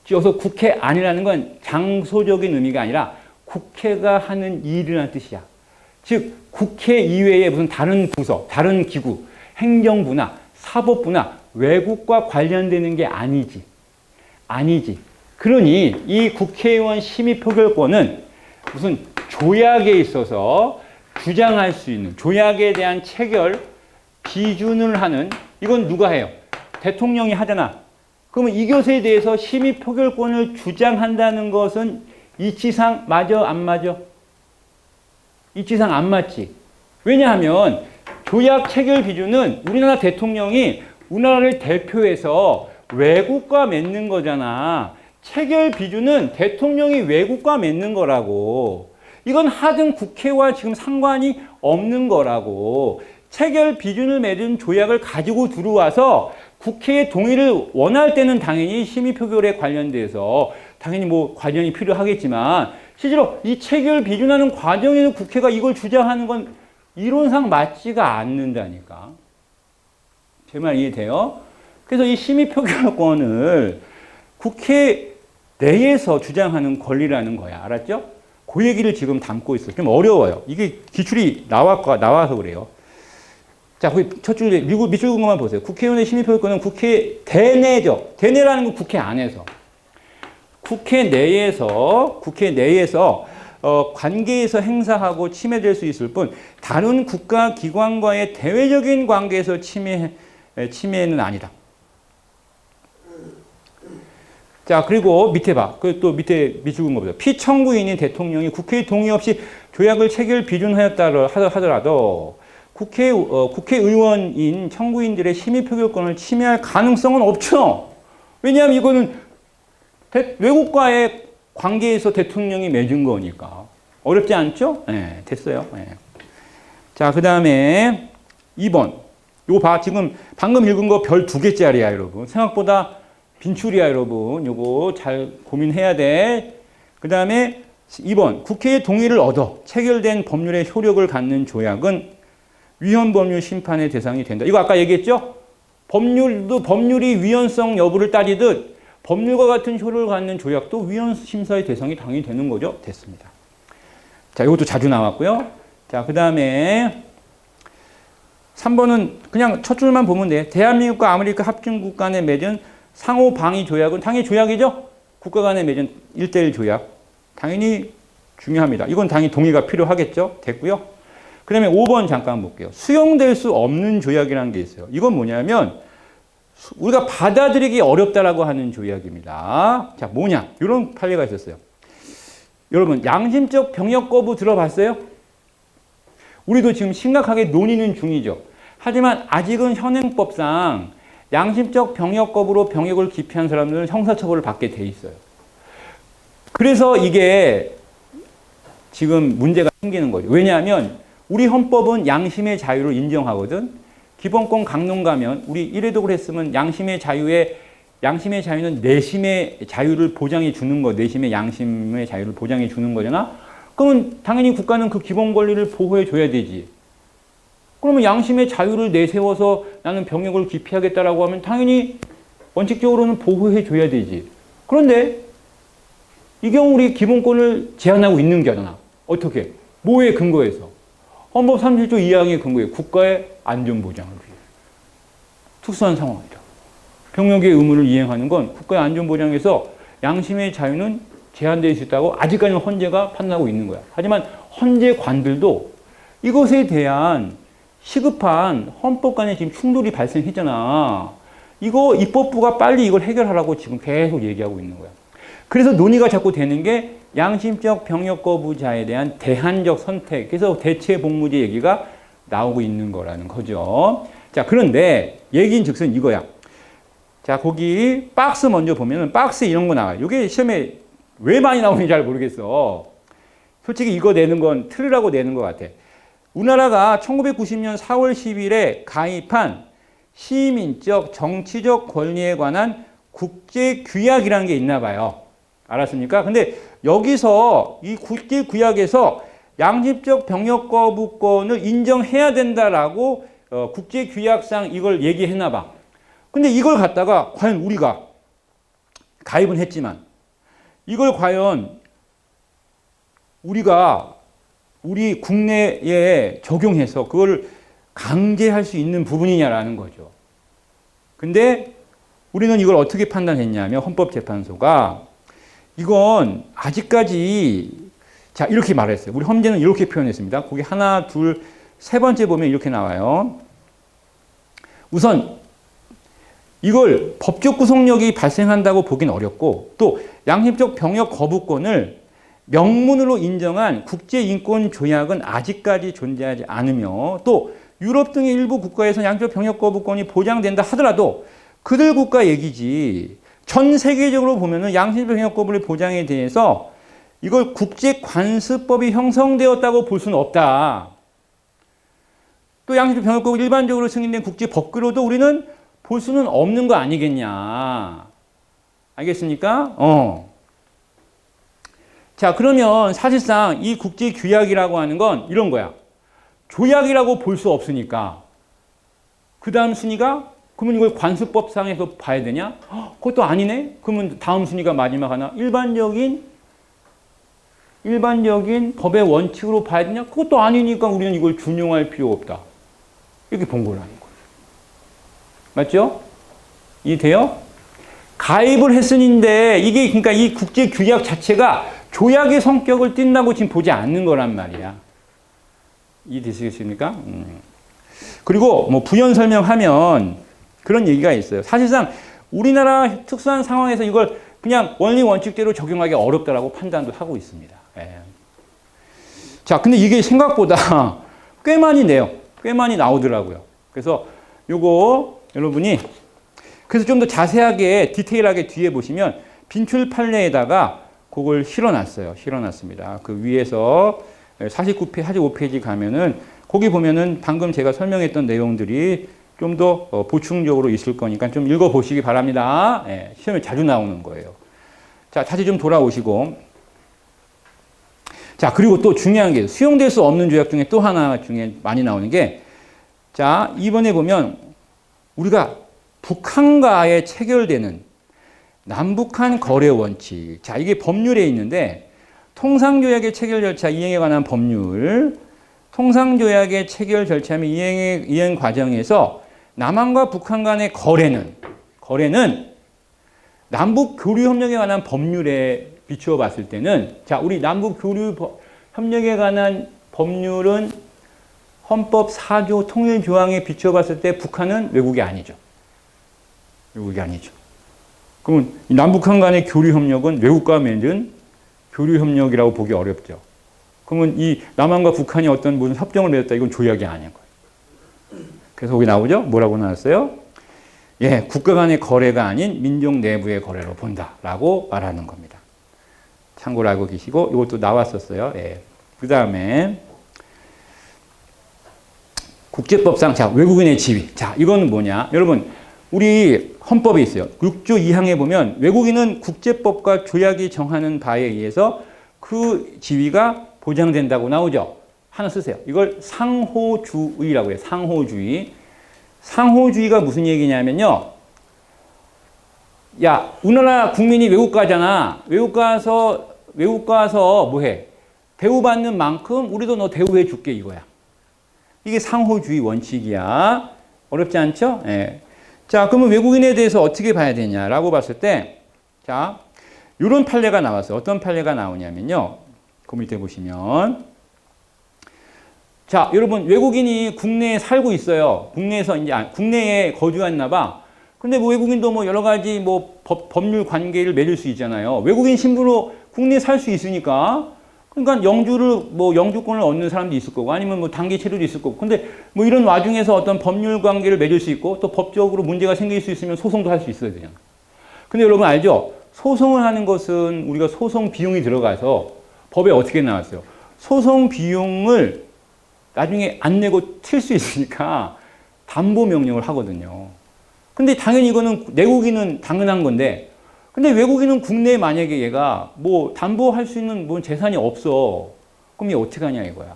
그래서 국회 안이라는 건 장소적인 의미가 아니라 국회가 하는 일이라는 뜻이야. 즉 국회 이외에 무슨 다른 부서, 다른 기구, 행정부나 사법부나 외국과 관련되는 게 아니지. 그러니 이 국회의원 심의 표결권은 무슨 조약에 있어서 주장할 수 있는 조약에 대한 체결 비준을 하는 이건 누가 해요? 대통령이 하잖아. 그러면 이것에 대해서 심의 표결권을 주장한다는 것은 이치상 맞아? 안 맞아? 이치상 안 맞지. 왜냐하면 조약 체결 비준은 우리나라 대통령이 우리나라를 대표해서 외국과 맺는 거잖아. 체결 비준은 대통령이 외국과 맺는 거라고. 이건 하등 국회와 지금 상관이 없는 거라고. 체결 비준을 맺은 조약을 가지고 들어와서 국회의 동의를 원할 때는 당연히 심의 표결에 관련돼서 당연히 뭐 과정이 필요하겠지만 실제로 이 체결 비준하는 과정에서 국회가 이걸 주장하는 건 이론상 맞지가 않는다니까. 제 말 이해돼요? 그래서 이 심의 표결권을 국회 내에서 주장하는 권리라는 거야. 알았죠? 그 얘기를 지금 담고 있어요. 좀 어려워요. 이게 기출이 나와서 그래요. 자, 거기 첫 줄에 밑줄 긋은 것만 보세요. 국회의원의 심의표결권은 국회 대내죠. 대내라는 건 국회 안에서. 국회 내에서 관계에서 행사하고 침해될 수 있을 뿐 다른 국가 기관과의 대외적인 관계에서 침해는 아니다. 자, 그리고 밑에 봐. 또 밑에 밑줄 긋은 거 보세요. 피청구인인 대통령이 국회의 동의 없이 조약을 체결 비준하였다 하더라도 국회의원인 청구인들의 심의 표결권을 침해할 가능성은 없죠. 왜냐하면 이거는 외국과의 관계에서 대통령이 맺은 거니까. 어렵지 않죠? 네, 됐어요. 네. 자, 그 다음에 2번. 요거 봐. 지금 방금 읽은 거 별 2개짜리야, 여러분. 생각보다 빈출이야, 여러분. 요거 잘 고민해야 돼. 그 다음에 2번. 국회의 동의를 얻어 체결된 법률의 효력을 갖는 조약은 위헌법률 심판의 대상이 된다. 이거 아까 얘기했죠? 법률이 위헌성 여부를 따지듯 법률과 같은 효력을 갖는 조약도 위헌 심사의 대상이 당연히 되는 거죠. 됐습니다. 자, 이것도 자주 나왔고요. 자, 그 다음에 3번은 그냥 첫 줄만 보면 돼. 대한민국과 아메리카 합중국 간에 맺은 상호 방위 조약은 당연히 조약이죠? 국가 간에 맺은 1대1 조약. 당연히 중요합니다. 이건 당연히 동의가 필요하겠죠? 됐고요. 그 다음에 5번 잠깐 볼게요. 수용될 수 없는 조약이라는 게 있어요. 이건 뭐냐면 우리가 받아들이기 어렵다라고 하는 조약입니다. 자, 뭐냐? 이런 판례가 있었어요. 여러분, 양심적 병역 거부 들어봤어요? 우리도 지금 심각하게 논의는 중이죠. 하지만 아직은 현행법상 양심적 병역 거부로 병역을 기피한 사람들은 형사처벌을 받게 돼 있어요. 그래서 이게 지금 문제가 생기는 거죠. 왜냐하면 우리 헌법은 양심의 자유를 인정하거든. 기본권 강론 가면 우리 1회도 그랬으면 양심의 자유는 내심의 자유를 보장해 주는 거, 내심의 양심의 자유를 보장해 주는 거잖아. 그러면 당연히 국가는 그 기본 권리를 보호해 줘야 되지. 그러면 양심의 자유를 내세워서 나는 병역을 기피하겠다라고 하면 당연히 원칙적으로는 보호해 줘야 되지. 그런데 이 경우 우리 기본권을 제한하고 있는 게잖아. 어떻게? 뭐에 근거해서? 헌법 37조 2항에 근거해 국가의 안전보장을 위해. 특수한 상황이다. 병역의 의무를 이행하는 건 국가의 안전보장에서 양심의 자유는 제한될 수 있다고 아직까지는 헌재가 판단하고 있는 거야. 하지만 헌재관들도 이것에 대한 시급한 헌법 간에 지금 충돌이 발생했잖아. 이거 입법부가 빨리 이걸 해결하라고 지금 계속 얘기하고 있는 거야. 그래서 논의가 자꾸 되는 게 양심적 병역 거부자에 대한 대안적 선택, 그래서 대체 복무제 얘기가 나오고 있는 거라는 거죠. 자, 그런데 얘기인 즉슨 이거야. 자, 거기 박스 먼저 보면은 박스에 이런 거 나와요. 이게 시험에 왜 많이 나오는지 잘 모르겠어. 솔직히 이거 내는 건 틀으라고 내는 것 같아. 우리나라가 1990년 4월 10일에 가입한 시민적, 정치적 권리에 관한 국제규약이라는 게 있나 봐요. 알았습니까? 근데 여기서 이 국제규약에서 양심적 병역 거부권을 인정해야 된다라고 국제규약상 이걸 얘기했나 봐. 근데 이걸 갖다가 과연 우리가 가입은 했지만 이걸 과연 우리가 우리 국내에 적용해서 그걸 강제할 수 있는 부분이냐라는 거죠. 근데 우리는 이걸 어떻게 판단했냐면 헌법재판소가 이건 아직까지 자 이렇게 말했어요. 우리 헌재는 이렇게 표현했습니다. 거기 하나, 둘, 세 번째 보면 이렇게 나와요. 우선 이걸 법적 구속력이 발생한다고 보긴 어렵고 또 양심적 병역 거부권을 명문으로 인정한 국제인권조약은 아직까지 존재하지 않으며 또 유럽 등의 일부 국가에서 양심적 병역 거부권이 보장된다 하더라도 그들 국가 얘기지 전 세계적으로 보면은 양심적 병역 거부의 보장에 대해서 이걸 국제관습법이 형성되었다고 볼 수는 없다. 또 양심적 병역 거부 일반적으로 승인된 국제법규로도 우리는 볼 수는 없는 거 아니겠냐. 알겠습니까? 자, 그러면 사실상 이 국제규약이라고 하는 건 이런 거야. 조약이라고 볼 수 없으니까. 그 다음 순위가 그러면 이걸 관습법상에서 봐야 되냐? 그것도 아니네? 그러면 다음 순위가 마지막 하나. 일반적인 법의 원칙으로 봐야 되냐? 그것도 아니니까 우리는 이걸 준용할 필요 없다. 이렇게 본 거라는 거예요. 맞죠? 이해돼요? 가입을 했으니인데 이게 그러니까 이 국제 규약 자체가 조약의 성격을 띈다고 지금 보지 않는 거란 말이야. 이해되시겠습니까? 그리고 뭐 부연 설명하면 그런 얘기가 있어요. 사실상 우리나라 특수한 상황에서 이걸 그냥 원리 원칙대로 적용하기 어렵다라고 판단도 하고 있습니다. 예. 자, 근데 이게 생각보다 꽤 많이 내요. 꽤 많이 나오더라고요. 그래서 요거 여러분이 그래서 좀 더 자세하게 디테일하게 뒤에 보시면 빈출 판례에다가 그걸 실어놨어요. 실어놨습니다. 그 위에서 49페이지, 45페이지 가면은 거기 보면은 방금 제가 설명했던 내용들이 좀 더 보충적으로 있을 거니까 좀 읽어보시기 바랍니다. 예, 시험에 자주 나오는 거예요. 자, 다시 좀 돌아오시고. 자, 그리고 또 중요한 게 수용될 수 없는 조약 중에 또 하나 중에 많이 나오는 게 자, 이번에 보면 우리가 북한과의 체결되는 남북한 거래 원칙. 자, 이게 법률에 있는데 통상조약의 체결 절차 이행에 관한 법률, 통상조약의 체결 절차 및 이행 과정에서 남한과 북한 간의 거래는 남북 교류 협력에 관한 법률에 비추어 봤을 때는 자, 우리 남북 교류 협력에 관한 법률은 헌법 4조 통일 조항에 비추어 봤을 때 북한은 외국이 아니죠. 외국이 아니죠. 그러면 남북한 간의 교류 협력은 외국과 맺은 교류 협력이라고 보기 어렵죠. 그러면 이 남한과 북한이 어떤 무슨 협정을 맺었다 이건 조약이 아닌 거예요. 그래서 거기 나오죠? 뭐라고 나왔어요? 예, 국가 간의 거래가 아닌 민족 내부의 거래로 본다라고 말하는 겁니다. 참고로 알고 계시고 이것도 나왔었어요. 예. 그 다음에 국제법상 자 외국인의 지위. 자 이거는 뭐냐? 여러분 우리 헌법에 있어요. 6조 2항에 보면 외국인은 국제법과 조약이 정하는 바에 의해서 그 지위가 보장된다고 나오죠. 하나 쓰세요. 이걸 상호주의라고 해요. 상호주의. 상호주의가 무슨 얘기냐면요. 야, 우리나라 국민이 외국 가잖아. 외국 가서 뭐해? 대우받는 만큼 우리도 너 대우해 줄게 이거야. 이게 상호주의 원칙이야. 어렵지 않죠? 예. 자, 그러면 외국인에 대해서 어떻게 봐야 되냐라고 봤을 때, 자, 이런 판례가 나왔어요. 어떤 판례가 나오냐면요. 그 밑에 보시면, 자, 여러분 외국인이 국내에 살고 있어요. 국내에서 이제 국내에 거주했나 봐. 근데 뭐 외국인도 뭐 여러 가지 뭐 법률 관계를 맺을 수 있잖아요. 외국인 신분으로 국내에 살 수 있으니까. 그러니까 영주권을 얻는 사람도 있을 거고 아니면 뭐 단기 체류도 있을 거고. 근데 뭐 이런 와중에서 어떤 법률 관계를 맺을 수 있고 또 법적으로 문제가 생길 수 있으면 소송도 할 수 있어야 되잖아. 근데 여러분 알죠? 소송을 하는 것은 우리가 소송 비용이 들어가서 법에 어떻게 나왔어요? 소송 비용을 나중에 안 내고 튈 수 있으니까 담보 명령을 하거든요. 근데 당연히 이거는 내국인은 당연한 건데 근데 외국인은 국내에 만약에 얘가 뭐 담보할 수 있는 뭐 재산이 없어. 그럼 얘 어떻게 하냐 이거야.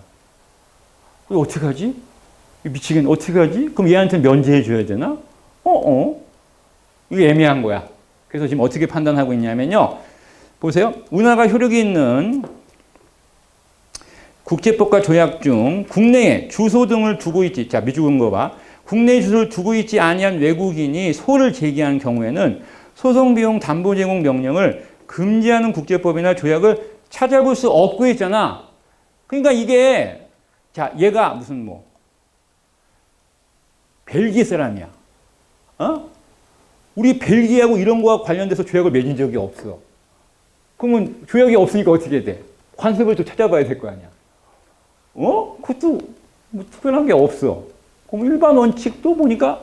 이거 어떻게 하지? 미치겠네. 어떻게 하지? 그럼 얘한테 면제해 줘야 되나? 이게 애매한 거야. 그래서 지금 어떻게 판단하고 있냐면요. 보세요. 우리나라가 효력이 있는 국제법과 조약 중 국내에 주소 등을 두고 있지. 자, 미주근 거 봐. 국내에 주소를 두고 있지 아니한 외국인이 소를 제기한 경우에는 소송비용 담보 제공 명령을 금지하는 국제법이나 조약을 찾아볼 수 없고 했잖아. 그러니까 이게 자 얘가 무슨 뭐 벨기에 사람이야. 우리 벨기에하고 이런 거와 관련돼서 조약을 맺은 적이 없어. 그러면 조약이 없으니까 어떻게 돼? 관습을 또 찾아봐야 될 거 아니야. 그것도 뭐 특별한 게 없어. 그럼 일반 원칙도 보니까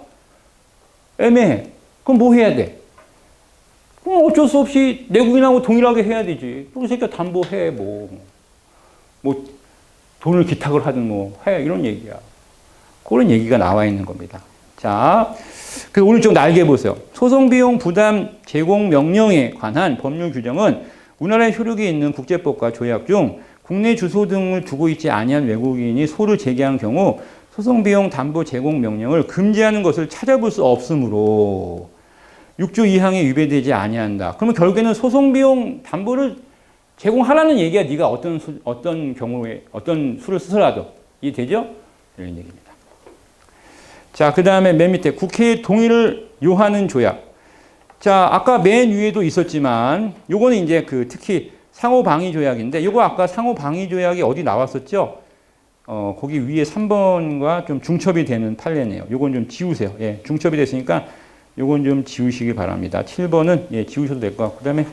애매해. 그럼 뭐 해야 돼? 그럼 어쩔 수 없이 내국인하고 동일하게 해야 되지. 그 새끼가 담보해, 뭐 돈을 기탁을 하든 뭐 해. 이런 얘기야. 그런 얘기가 나와 있는 겁니다. 자, 그 오른쪽 날개 보세요. 소송비용 부담 제공 명령에 관한 법률 규정은 우리나라에 효력이 있는 국제법과 조약 중 국내 주소 등을 두고 있지 아니한 외국인이 소를 제기한 경우 소송비용 담보 제공 명령을 금지하는 것을 찾아볼 수 없으므로 6조 2항에 위배되지 아니한다. 그러면 결국에는 소송비용 담보를 제공하라는 얘기가 네가 어떤 경우에 어떤 수를 쓰더라도 이해되죠? 이런 얘기입니다. 자, 그 다음에 맨 밑에 국회의 동의를 요하는 조약. 자, 아까 맨 위에도 있었지만 요거는 이제 그 특히 상호방위 조약인데 요거 아까 상호방위 조약이 어디 나왔었죠? 거기 위에 3번과 좀 중첩이 되는 판례네요. 요건 좀 지우세요. 예, 중첩이 됐으니까 요건 좀 지우시기 바랍니다. 7번은 예, 지우셔도 될 것 같고 그다음에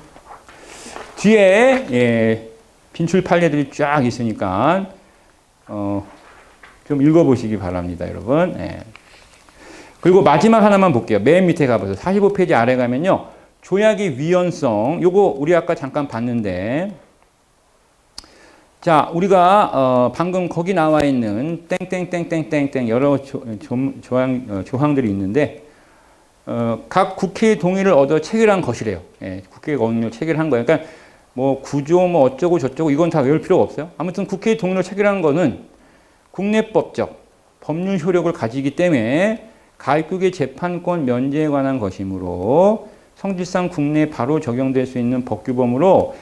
뒤에 예, 빈출 판례들이 쫙 있으니까 좀 읽어보시기 바랍니다, 여러분. 예. 그리고 마지막 하나만 볼게요. 맨 밑에 가보세요. 45페이지 아래 가면요. 조약의 위헌성. 요거 우리 아까 잠깐 봤는데 자, 우리가 방금 거기 나와 있는 땡땡땡땡땡땡 여러 조항들이 있는데 각 국회의 동의를 얻어 체결한 것이래요. 예, 국회의 동의를 체결한 거예요. 그러니까 뭐 구조 뭐 어쩌고 저쩌고 이건 다 외울 필요가 없어요. 아무튼 국회의 동의를 체결한 거는 국내법적 법률 효력을 가지기 때문에 가입국의 재판권 면제에 관한 것이므로 성질상 국내에 바로 적용될 수 있는 법규범으로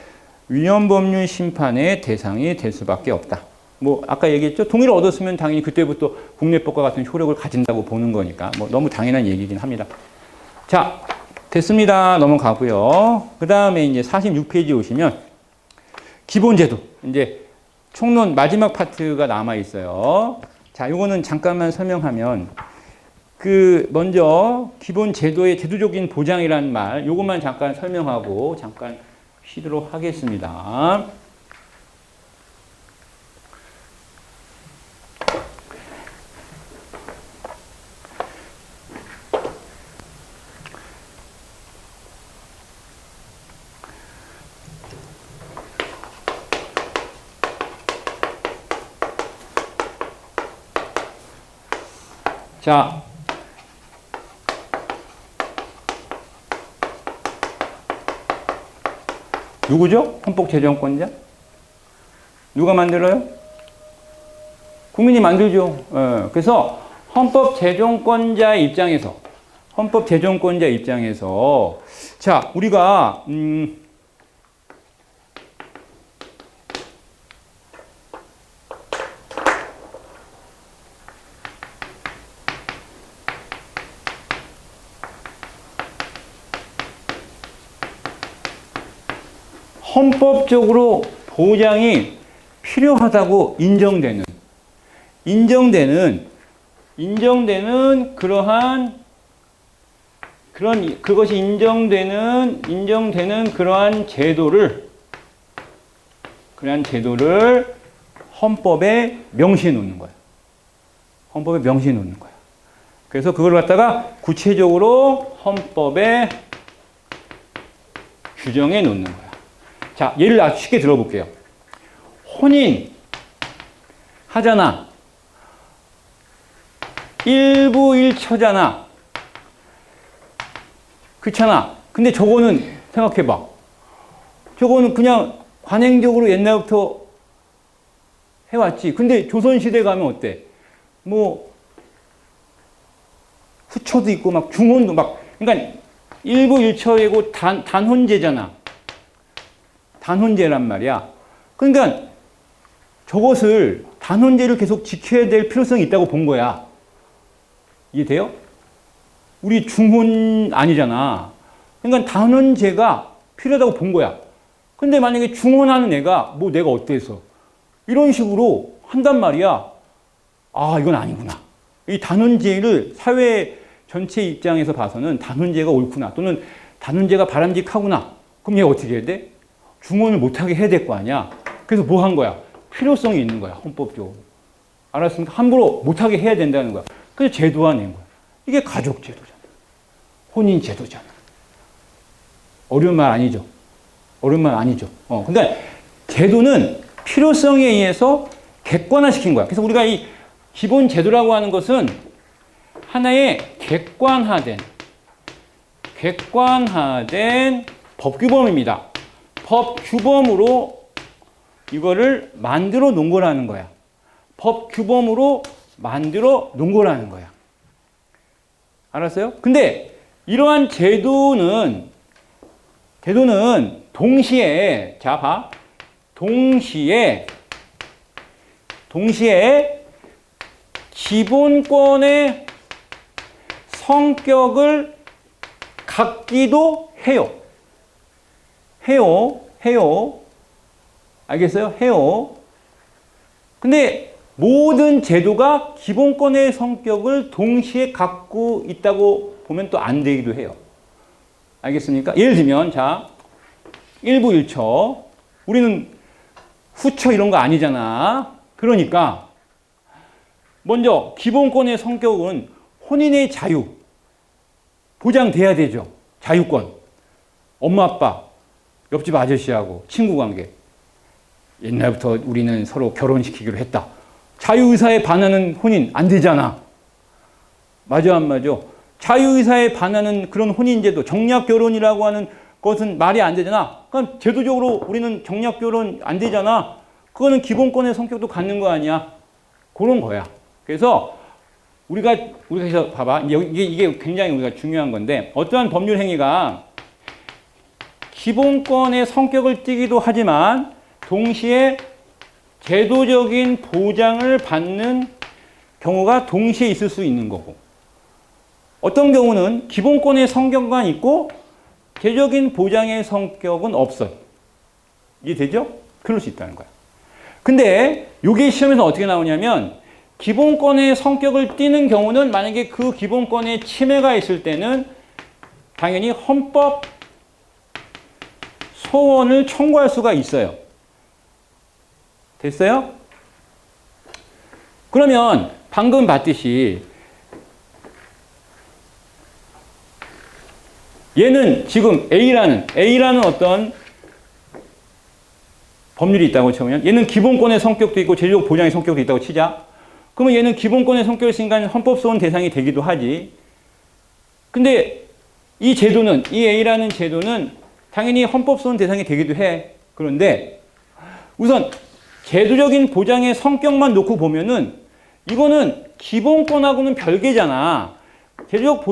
위헌법률 심판의 대상이 될 수밖에 없다. 뭐 아까 얘기했죠. 동의를 얻었으면 당연히 그때부터 국내법과 같은 효력을 가진다고 보는 거니까 뭐 너무 당연한 얘기긴 합니다. 자, 됐습니다. 넘어가고요. 그 다음에 이제 46페이지 오시면 기본제도. 이제 총론 마지막 파트가 남아 있어요. 자, 요거는 잠깐만 설명하면 그 먼저 기본 제도의 제도적인 보장이라는 말 요것만 잠깐 설명하고 잠깐 쉬도록 하겠습니다. 자, 누구죠? 헌법재정권자? 누가 만들어요? 국민이 만들죠. 예, 그래서 헌법재정권자 입장에서 자, 우리가 헌법적으로 보장이 필요하다고 인정되는 그것이 인정되는 그러한 제도를 헌법에 명시해 놓는 거예요. 그래서 그걸 갖다가 구체적으로 헌법에 규정해 놓는 거야. 자, 예를 아주 쉽게 들어볼게요. 혼인 하잖아. 일부일처잖아. 그렇잖아. 근데 저거는 생각해봐. 저거는 그냥 관행적으로 옛날부터 해왔지. 근데 조선시대 가면 어때? 뭐 후초도 있고 막 중혼도 막 그러니까 일부일처이고 단혼제잖아. 단혼제란 말이야. 그러니까 저것을 단혼제를 계속 지켜야 될 필요성이 있다고 본 거야. 이해돼요? 우리 중혼 아니잖아. 그러니까 단혼제가 필요하다고 본 거야. 근데 만약에 중혼하는 애가 뭐 내가 어때서 이런 식으로 한단 말이야. 아, 이건 아니구나. 이 단혼제를 사회 전체 입장에서 봐서는 단혼제가 옳구나. 또는 단혼제가 바람직하구나. 그럼 얘가 어떻게 해야 돼? 중혼을 못하게 해야 될 거 아니야. 그래서 뭐 한 거야? 필요성이 있는 거야. 헌법적으로. 알았습니까? 함부로 못하게 해야 된다는 거야. 그래서 제도화낸 거야. 이게 가족제도잖아. 혼인제도잖아. 어려운 말 아니죠? 그러니까 제도는 필요성에 의해서 객관화시킨 거야. 그래서 우리가 이 기본 제도라고 하는 것은 하나의 객관화된 법규범입니다. 법규범으로 이거를 만들어 놓은 거라는 거야. 법규범으로 만들어 놓은 거라는 거야. 알았어요? 근데 이러한 제도는 동시에, 자, 봐. 동시에 기본권의 성격을 갖기도 해요. 알겠어요? 해요. 근데 모든 제도가 기본권의 성격을 동시에 갖고 있다고 보면 또 안 되기도 해요. 알겠습니까? 예를 들면, 자, 1부 1처. 우리는 후처 이런 거 아니잖아. 그러니까, 먼저, 기본권의 성격은 혼인의 자유. 보장돼야 되죠. 자유권. 엄마, 아빠, 옆집 아저씨하고 친구 관계. 옛날부터 우리는 서로 결혼시키기로 했다. 자유의사에 반하는 혼인 안 되잖아. 맞아, 안 맞아? 자유의사에 반하는 그런 혼인제도, 정략결혼이라고 하는 것은 말이 안 되잖아. 그러니까 제도적으로 우리는 정략결혼 안 되잖아. 그거는 기본권의 성격도 갖는 거 아니야. 그런 거야. 그래서 우리가 봐봐. 이게 굉장히 우리가 중요한 건데, 어떠한 법률 행위가 기본권의 성격을 띠기도 하지만 동시에 제도적인 보장을 받는 경우가 동시에 있을 수 있는 거고, 어떤 경우는 기본권의 성격만 있고 제도적인 보장의 성격은 없어요. 이해되죠? 그럴 수 있다는 거야. 근데 이게 시험에서 어떻게 나오냐면, 기본권의 성격을 띠는 경우는 만약에 그 기본권에 침해가 있을 때는 당연히 헌법 소원을 청구할 수가 있어요. 됐어요? 그러면 방금 봤듯이 얘는 지금 A라는 어떤 법률이 있다고 쳐보면, 얘는 기본권의 성격도 있고 제도적 보장의 성격도 있다고 치자. 그러면 얘는 기본권의 성격을 있으니까 헌법소원 대상이 되기도 하지. 근데 이 제도는, 이 A라는 제도는 당연히 헌법소원 대상이 되기도 해. 그런데 우선 제도적인 보장의 성격만 놓고 보면은 이거는 기본권하고는 별개잖아. 제도적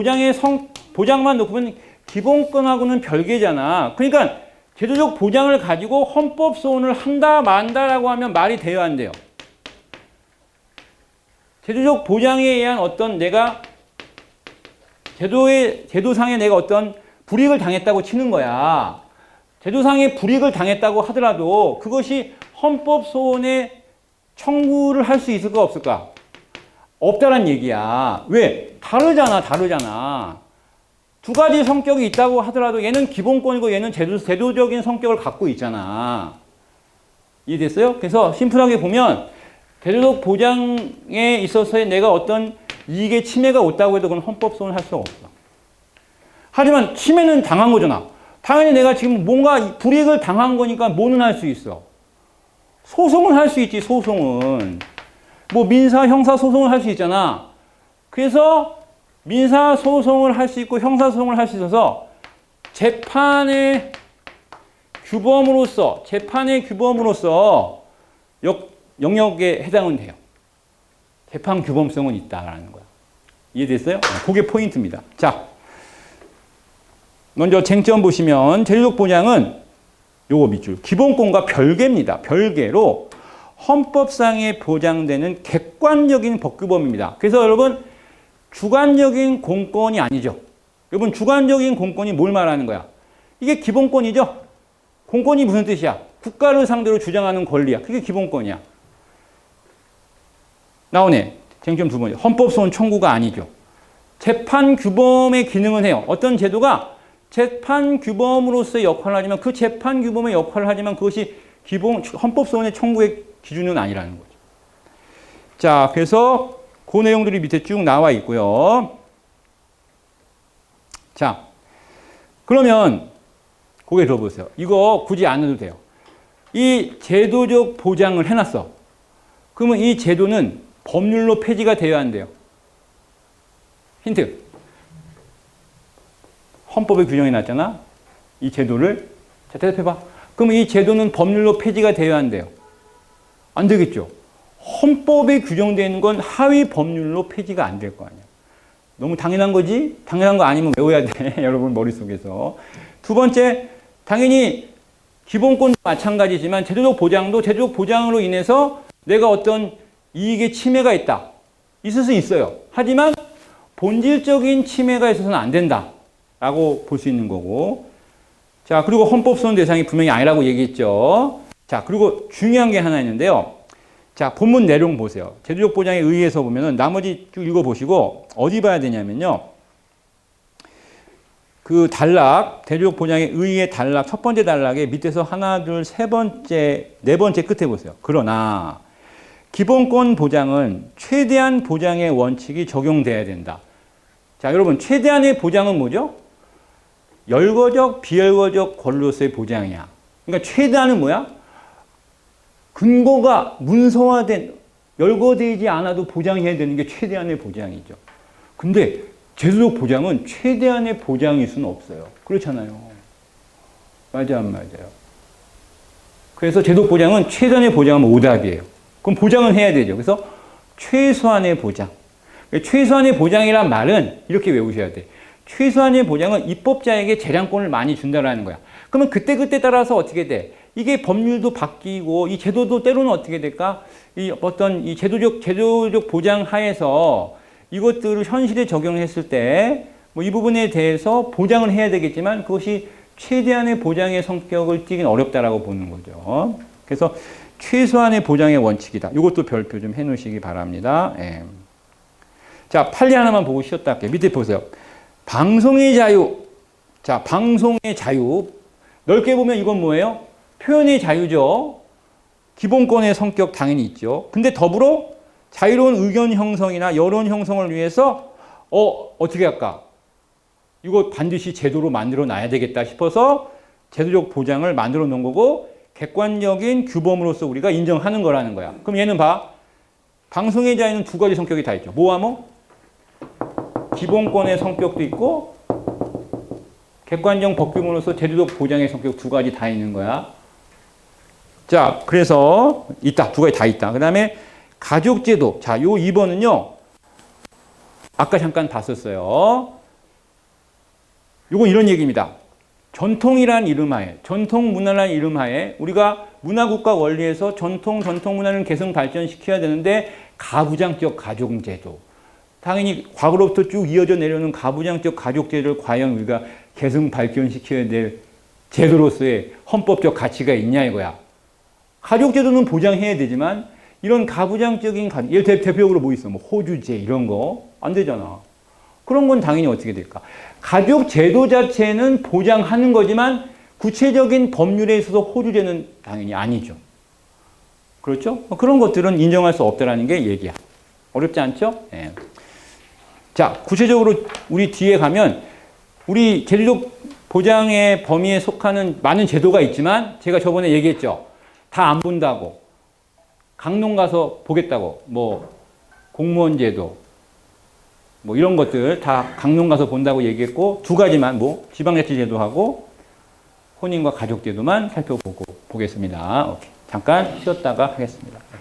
보장만 놓고 보면 기본권하고는 별개잖아. 그러니까 제도적 보장을 가지고 헌법소원을 한다 만다라고 하면 말이 돼요, 안 돼요? 제도적 보장에 의한 어떤 내가 제도상에 내가 어떤 불이익을 당했다고 치는 거야. 제도상에 불이익을 당했다고 하더라도 그것이 헌법소원에 청구를 할 수 있을까 없을까? 없다란 얘기야. 왜? 다르잖아. 두 가지 성격이 있다고 하더라도 얘는 기본권이고 얘는 제도적인 성격을 갖고 있잖아. 이해됐어요? 그래서 심플하게 보면 제도적 보장에 있어서의 내가 어떤 이익의 침해가 없다고 해도 그건 헌법소원을 할 수가 없어. 하지만 침해는 당한 거잖아. 당연히 내가 지금 뭔가 불이익을 당한 거니까 뭐는 할 수 있어? 소송을 할 수 있지, 소송은. 뭐 민사, 형사 소송을 할 수 있잖아. 그래서 민사 소송을 할 수 있고 형사 소송을 할 수 있어서 재판의 규범으로서 영역에 해당은 돼요. 재판 규범성은 있다라는 거야. 이해됐어요? 그게 포인트입니다. 자, 먼저 쟁점 보시면 제도적 보장은 요거 밑줄 기본권과 별개입니다. 별개로 헌법상에 보장되는 객관적인 법규범입니다. 그래서 여러분 주관적인 공권이 아니죠. 여러분 주관적인 공권이 뭘 말하는 거야? 이게 기본권이죠. 공권이 무슨 뜻이야? 국가를 상대로 주장하는 권리야. 그게 기본권이야. 나오네. 쟁점 두 번째. 헌법소원 청구가 아니죠. 재판 규범의 기능은 해요. 어떤 제도가 재판 규범으로서의 역할을 하지만 그 재판 규범의 역할을 하지만 그것이 헌법소원의 청구의 기준은 아니라는 거죠. 자, 그래서 그 내용들이 밑에 쭉 나와 있고요. 자, 그러면 고개 들어보세요. 이거 굳이 안 해도 돼요. 이 제도적 보장을 해놨어. 그러면 이 제도는 법률로 폐지가 돼야 한대요. 힌트. 헌법에 규정해 놨잖아. 이 제도를. 자, 대답해봐. 그럼 이 제도는 법률로 폐지가 돼야 한대요. 안 되겠죠. 헌법에 규정되어 있는 건 하위 법률로 폐지가 안 될 거 아니야. 너무 당연한 거지? 당연한 거 아니면 외워야 돼. 여러분 머릿속에서. 두 번째, 당연히 기본권도 마찬가지지만 제도적 보장도 제도적 보장으로 인해서 내가 어떤 이익의 침해가 있다. 있을 수 있어요. 하지만 본질적인 침해가 있어서는 안 된다. 라고 볼 수 있는 거고. 자, 그리고 헌법 소원 대상이 분명히 아니라고 얘기했죠. 자, 그리고 중요한 게 하나 있는데요. 자, 본문 내용 보세요. 제도적 보장에 의해서 보면은 나머지 쭉 읽어보시고 어디 봐야 되냐면요. 그 단락, 제도적 보장에 의해 단락, 첫 번째 단락에 밑에서 하나, 둘, 세 번째, 네 번째 끝에 보세요. 그러나 기본권 보장은 최대한 보장의 원칙이 적용돼야 된다. 자, 여러분 최대한의 보장은 뭐죠? 열거적, 비열거적 권리로서의 보장이야. 그러니까 최대한은 뭐야? 근거가 문서화된, 열거되지 않아도 보장해야 되는 게 최대한의 보장이죠. 근데 제도적 보장은 최대한의 보장일 수는 없어요. 그렇잖아요. 맞아, 안 맞아요? 그래서 제도적 보장은 최대한의 보장은 오답이에요. 그럼 보장은 해야 되죠. 그래서 최소한의 보장. 최소한의 보장이란 말은 이렇게 외우셔야 돼. 최소한의 보장은 입법자에게 재량권을 많이 준다라는 거야. 그러면 그때그때 따라서 어떻게 돼? 이게 법률도 바뀌고 이 제도도 때로는 어떻게 될까? 이 어떤 이 제도적 보장 하에서 이것들을 현실에 적용했을 때 뭐 이 부분에 대해서 보장을 해야 되겠지만 그것이 최대한의 보장의 성격을 띠긴 어렵다라고 보는 거죠. 그래서 최소한의 보장의 원칙이다. 이것도 별표 좀 해 놓으시기 바랍니다. 예. 자, 판례 하나만 보고 쉬었다 할게요. 밑에 보세요. 방송의 자유. 자, 방송의 자유. 넓게 보면 이건 뭐예요? 표현의 자유죠. 기본권의 성격 당연히 있죠. 근데 더불어 자유로운 의견 형성이나 여론 형성을 위해서 어떻게 할까? 이거 반드시 제도로 만들어 놔야 되겠다 싶어서 제도적 보장을 만들어 놓은 거고 객관적인 규범으로서 우리가 인정하는 거라는 거야. 그럼 얘는 봐. 방송의 자유는 두 가지 성격이 다 있죠. 뭐하모? 기본권의 성격도 있고 객관적 법규문으로서 제도적 보장의 성격 두 가지 다 있는 거야. 자, 그래서 있다. 두 가지 다 있다. 그 다음에 가족제도. 자, 요 2번은요. 아까 잠깐 봤었어요. 요건 이런 얘기입니다. 전통이란 이름 하에, 전통 문화라는 이름 하에 우리가 문화국가 원리에서 전통 문화를 계속 발전시켜야 되는데 가부장적 가족제도. 당연히 과거로부터 쭉 이어져 내려오는 가부장적 가족제도를 과연 우리가 계속 발전시켜야 될 제도로서의 헌법적 가치가 있냐 이거야. 가족제도는 보장해야 되지만 이런 가부장적인 대표적으로 뭐 있어? 뭐 호주제 이런 거 안 되잖아. 그런 건 당연히 어떻게 될까? 가족제도 자체는 보장하는 거지만 구체적인 법률에 있어서 호주제는 당연히 아니죠. 그렇죠? 그런 것들은 인정할 수 없다라는 게 얘기야. 어렵지 않죠? 네. 자, 구체적으로 우리 뒤에 가면 우리 제도적 보장의 범위에 속하는 많은 제도가 있지만 제가 저번에 얘기했죠. 다 안 본다고. 강론 가서 보겠다고. 뭐 공무원 제도 뭐 이런 것들 다 강론 가서 본다고 얘기했고 두 가지만 뭐 지방자치 제도하고 혼인과 가족 제도만 살펴보고 보겠습니다. 오케이. 잠깐 쉬었다가 하겠습니다.